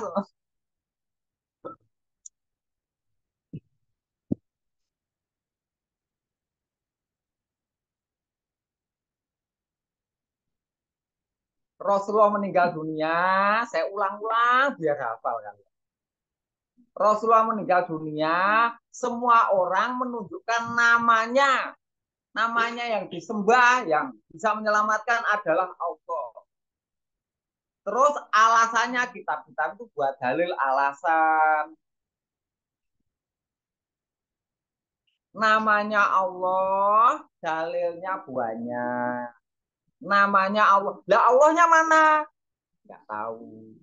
Rasulullah meninggal dunia, saya ulang-ulang biar hafal kan. Rasulullah meninggal dunia, semua orang menunjukkan namanya. Namanya yang disembah, yang bisa menyelamatkan adalah Allah. Terus alasannya kitab-kitab itu buat dalil alasan. Namanya Allah, dalilnya banyak. Namanya Allah. Lah Allahnya mana? Nggak tahu.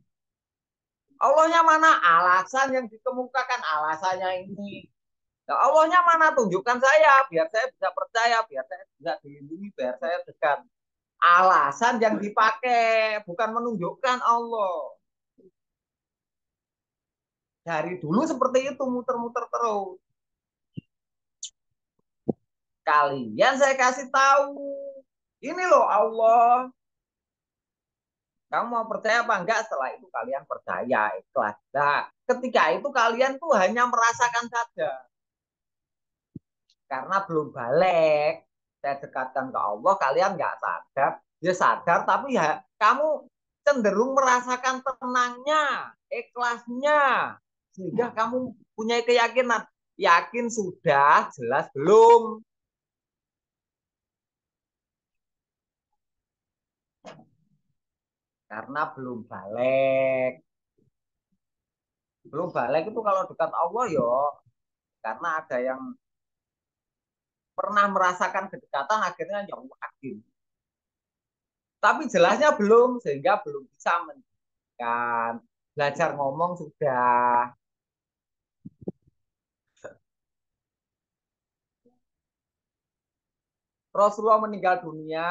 Allahnya mana? Alasan yang dikemukakan, alasannya ini. Nah, Allahnya mana? Tunjukkan saya, biar saya bisa percaya, biar saya bisa dilindungi, biar saya dekat. Alasan yang dipakai, bukan menunjukkan Allah. Dari dulu seperti itu, muter-muter terus. Kalian saya kasih tahu, ini loh Allah. Kamu mau percaya apa enggak? Setelah itu kalian percaya, ikhlas. Nah, ketika itu kalian tuh hanya merasakan saja. Karena belum balik, saya dekatkan ke Allah, kalian nggak sadar. Ya sadar, tapi ya kamu cenderung merasakan tenangnya, ikhlasnya. Sehingga kamu punya keyakinan. Yakin sudah, jelas belum. Karena belum balik. Belum balik itu kalau dekat Allah ya, karena ada yang pernah merasakan kedekatan akhirnya yakin. Tapi jelasnya belum, sehingga belum bisa menjelaskan. Belajar ngomong sudah. Rasulullah meninggal dunia,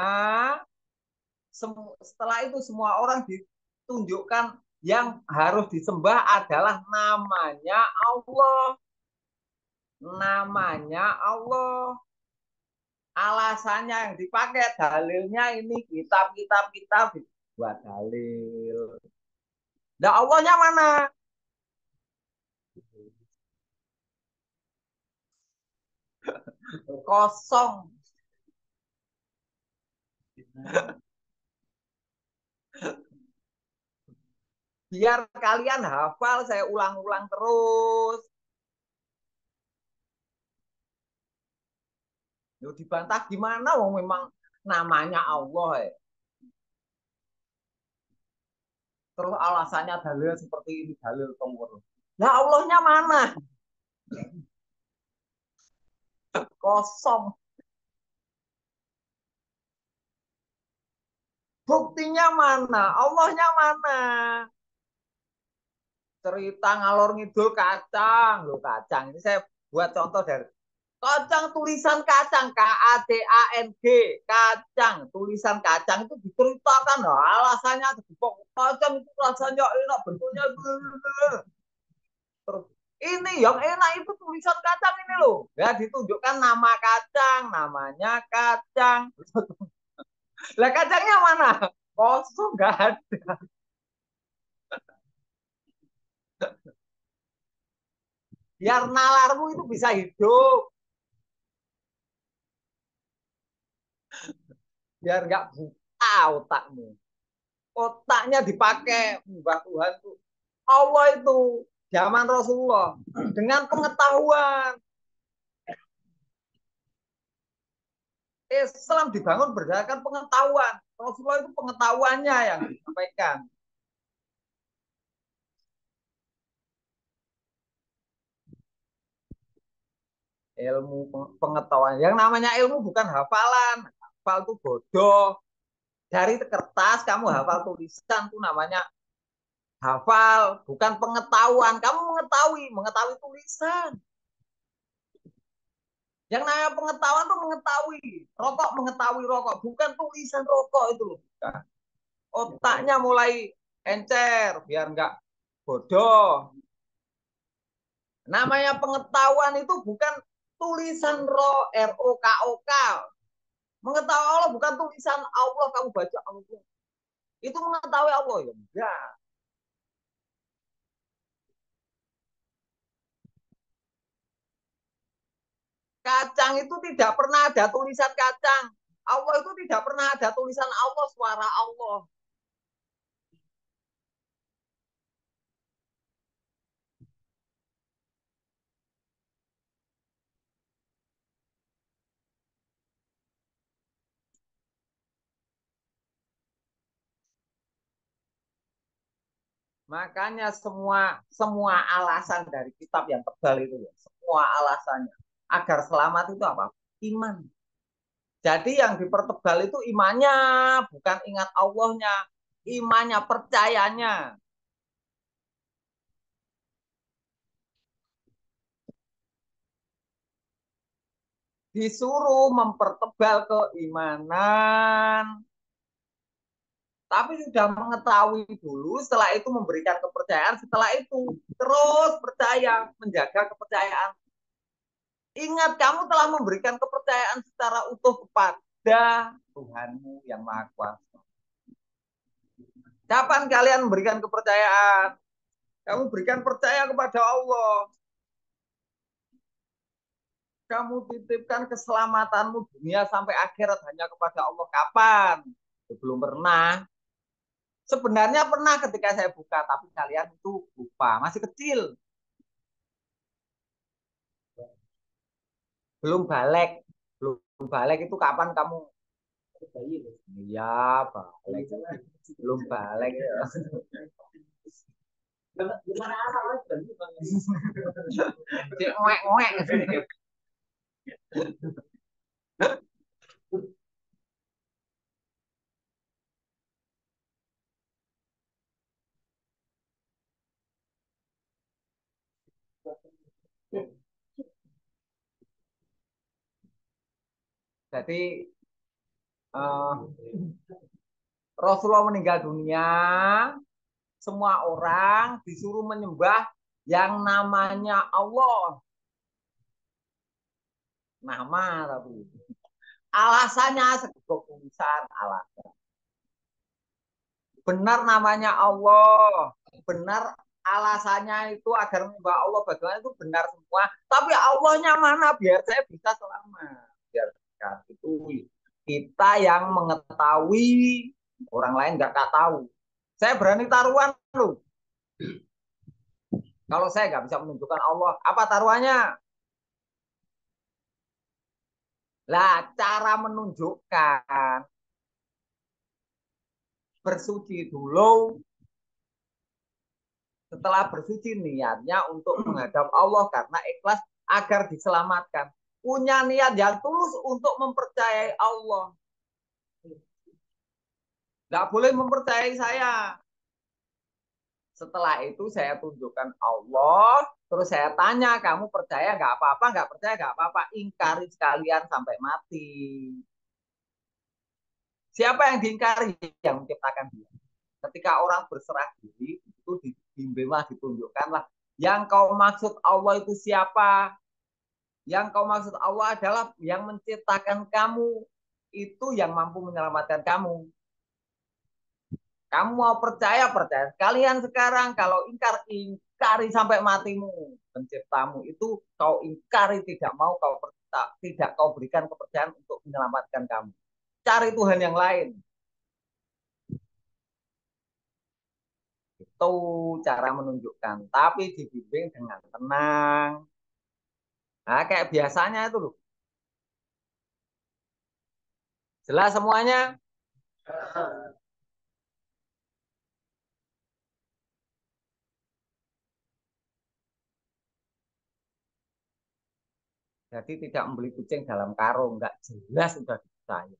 setelah itu semua orang ditunjukkan yang harus disembah adalah namanya Allah. Namanya Allah. Alasannya yang dipakai, dalilnya ini kitab buat dalil. Nah, Allahnya mana? Kosong. Biar kalian hafal, saya ulang-ulang terus. Yo, dibantah gimana? Wong memang namanya Allah. Terus alasannya dalil seperti ini, dalil tombol. Nah, Allahnya mana? Kosong. Buktinya mana? Allahnya mana? Cerita ngalor ngidul kacang. Loh, kacang. Ini saya buat contoh dari kacang, tulisan kacang, KACANG, kacang, tulisan kacang itu diceritakan. Loh, alasannya kacang itu rasanya enak, bentuknya terus ini yang enak itu tulisan kacang ini loh. Ya, ditunjukkan nama kacang, namanya kacang. Lah, kacangnya mana? Kosong, nggak ada. Biar nalarmu itu bisa hidup. Biar nggak buta otakmu. Otaknya dipakai. Mbah Tuhan tuh. Allah itu zaman Rasulullah dengan pengetahuan. Islam dibangun berdasarkan pengetahuan. Rasulullah itu pengetahuannya yang disampaikan. Ilmu pengetahuan. Yang namanya ilmu bukan hafalan. Hafal itu bodoh. Dari kertas kamu hafal tulisan itu namanya hafal, bukan pengetahuan. Kamu mengetahui tulisan. Yang namanya pengetahuan itu mengetahui. Rokok mengetahui rokok, bukan tulisan rokok itu loh. Otaknya mulai encer biar enggak bodoh. Namanya pengetahuan itu bukan tulisan ROKOK. Mengetahui Allah bukan tulisan Allah, kamu baca Allah. Itu mengetahui Allah ya enggak. Kacang itu tidak pernah ada tulisan kacang. Allah itu tidak pernah ada tulisan Allah, suara Allah. Makanya semua alasan dari kitab yang tebal itu ya, semua alasannya agar selamat itu apa? Iman. Jadi yang dipertebal itu imannya, bukan ingat Allahnya, imannya, percayanya. Disuruh mempertebal keimanan, tapi sudah mengetahui dulu, setelah itu memberikan kepercayaan, setelah itu terus percaya, menjaga kepercayaan. Ingat, kamu telah memberikan kepercayaan secara utuh kepada Tuhanmu yang Maha Kuasa. Kapan kalian memberikan kepercayaan? Kamu berikan percaya kepada Allah. Kamu titipkan keselamatanmu dunia sampai akhirat hanya kepada Allah. Kapan? Belum pernah. Sebenarnya pernah ketika saya buka, tapi kalian itu lupa. Masih kecil. Belum balik. Belum balik itu kapan kamu? Iya, balik. Belum balik. Ngek-ngek. Jadi eh, Rasulullah meninggal dunia, semua orang disuruh menyembah yang namanya Allah. Nama tapi alasannya segera tulisan alasan. Benar namanya Allah, benar alasannya itu agar menyembah Allah, bagaimana itu benar semua. Tapi Allahnya mana biar saya bisa selamat. Biar itu kita yang mengetahui, orang lain nggak tahu. Saya berani taruhan loh. Kalau saya nggak bisa menunjukkan Allah, apa taruhannya? Lah, cara menunjukkan bersuci dulu. Setelah bersuci niatnya untuk menghadap Allah karena ikhlas agar diselamatkan. Punya niat yang tulus untuk mempercayai Allah. Nggak boleh mempercayai saya. Setelah itu saya tunjukkan Allah, terus saya tanya, kamu percaya nggak apa-apa, nggak percaya nggak apa-apa, ingkari sekalian sampai mati. Siapa yang diingkari? Yang menciptakan dia. Ketika orang berserah diri, itu dibimbinglah, ditunjukkanlah. Yang kau maksud Allah itu siapa? Yang kau maksud Allah adalah yang menciptakan kamu. Itu yang mampu menyelamatkan kamu. Kamu mau percaya, percaya. Kalian sekarang kalau ingkari sampai matimu. Penciptamu itu kau ingkari, tidak mau kau tidak kau berikan kepercayaan untuk menyelamatkan kamu. Cari Tuhan yang lain. Itu cara menunjukkan. Tapi dibimbing dengan tenang. Nah, kayak biasanya itu loh. Jelas semuanya? Jadi tidak membeli kucing dalam karung, nggak jelas sudah saya.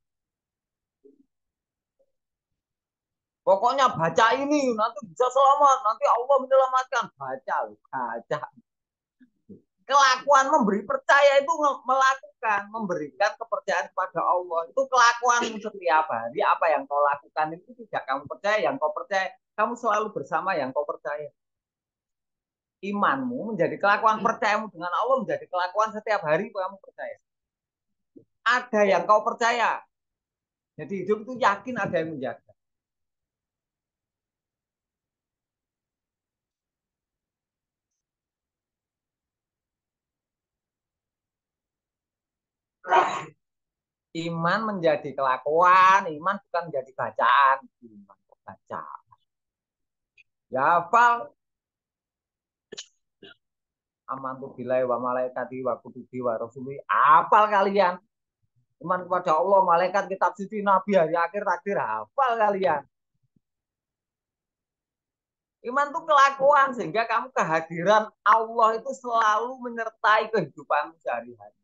Pokoknya baca ini nanti bisa selamat, nanti Allah menyelamatkan. Baca, baca. Kelakuan memberi percaya itu melakukan, memberikan kepercayaan kepada Allah. Itu kelakuan setiap hari. Apa yang kau lakukan itu tidak kamu percaya, yang kau percaya. Kamu selalu bersama yang kau percaya. Imanmu menjadi kelakuan, percayamu dengan Allah menjadi kelakuan setiap hari kamu percaya. Ada yang kau percaya. Jadi hidup itu yakin ada yang menjaga. Iman menjadi kelakuan, iman bukan menjadi bacaan. Iman baca. Ya hafal. Amantu billahi wa malaikati wa kutubi wa rasuli. Hafal kalian. Iman kepada Allah, malaikat, kitab suci, nabi, hari akhir, takdir. Hafal kalian. Iman itu kelakuan sehingga kamu kehadiran Allah itu selalu menyertai kehidupanmu sehari-hari.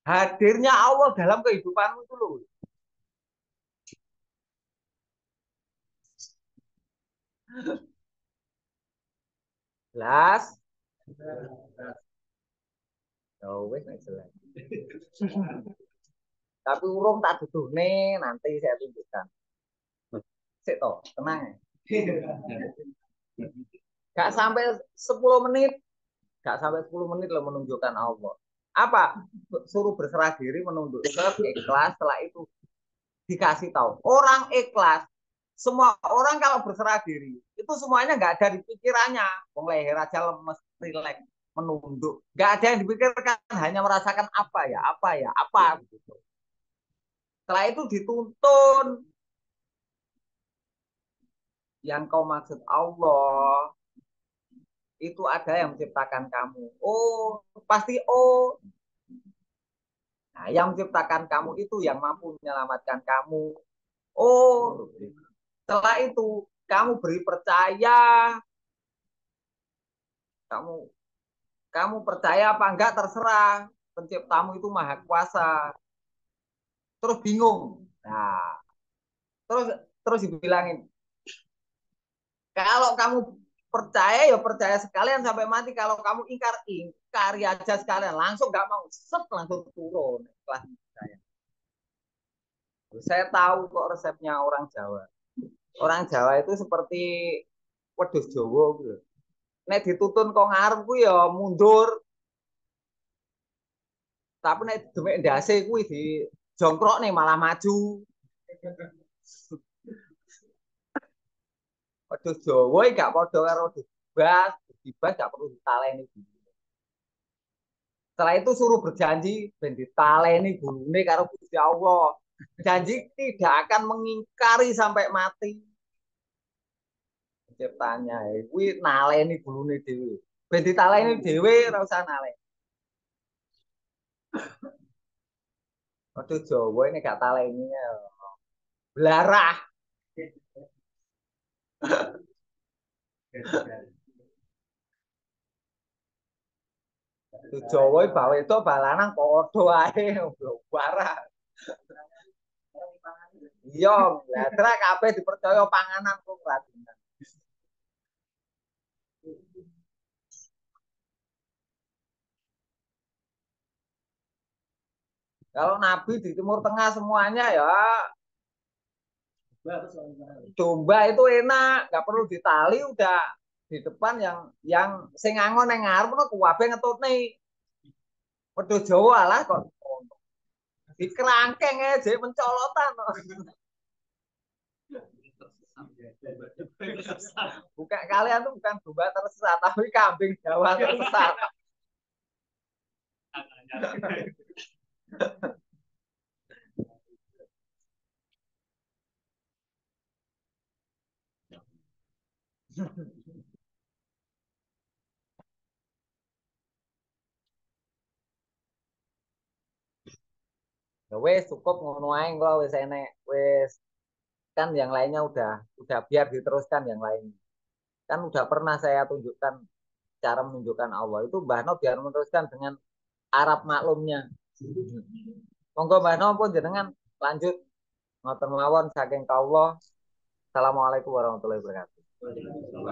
Hadirnya Allah dalam kehidupanmu itu loh. Jelas? Oh, wes jelas. Tapi urung tak duduk nih, nanti saya tunjukkan. Sik toh, tenang. Gak sampai 10 menit, gak sampai 10 menit lo menunjukkan Allah. Apa? Suruh berserah diri, menunduk ikhlas, setelah itu dikasih tahu. Orang ikhlas, semua orang kalau berserah diri, itu semuanya nggak ada di pikirannya. Wong leher aja lemes, rileks, menunduk. Nggak ada yang dipikirkan, hanya merasakan apa ya, apa ya, apa. Gitu. Setelah itu dituntun. Yang kau maksud Allah, itu ada yang menciptakan kamu. Oh, pasti oh. Nah, yang menciptakan kamu itu yang mampu menyelamatkan kamu. Oh, setelah itu kamu beri percaya. Kamu percaya apa enggak terserah. Penciptamu itu maha kuasa. Terus bingung. Nah, terus dibilangin, kalau kamu percaya ya percaya sekalian sampai mati. Kalau kamu ingkari aja sekalian, langsung nggak mau, langsung turun kelas saya. Saya tahu kok resepnya orang Jawa. Orang Jawa itu seperti wedhus Jawa gitu. Nek ditutun kok ngarep ku ya mundur. Tapi nek demek ndase kuwi di jongkrok nih malah maju. Wedhus Jawa gak padha karo wedhus bas, dibas gak perlu ditaleni. Setelah itu suruh berjanji ben ditaleni gulune karo Gusti Allah. Janji tidak akan mengingkari sampai mati. Ciptanya kuwi naleni gulune dhewe. Ben ditaleni dhewe ora usah naleni. Waduh Jawa ini gak taleni ya. Belarah. Jawa bawa itu balanang padha ae barah. Iya, lah kabeh dipercaya panganan kok radinan. Kalau Nabi di Timur Tengah semuanya ya domba itu enak, nggak perlu ditali udah di depan yang sing angon yang ngarep no kuwabe ngetutne. Wedhus Jawa lah kok di kerangkeng aja mencolotan. Bukan kalian tuh bukan domba tersesat tapi kambing Jawa tersesat. Ya wes cukup ngono ae kok wis enek wes kan yang lainnya udah biar diteruskan yang lain kan udah pernah saya tunjukkan cara menunjukkan Allah itu Mbah No biar meneruskan dengan Arab maklumnya monggo Mbah No pun jenengan lanjut ngoten mawon saking Allah. Assalamualaikum warahmatullahi wabarakatuh.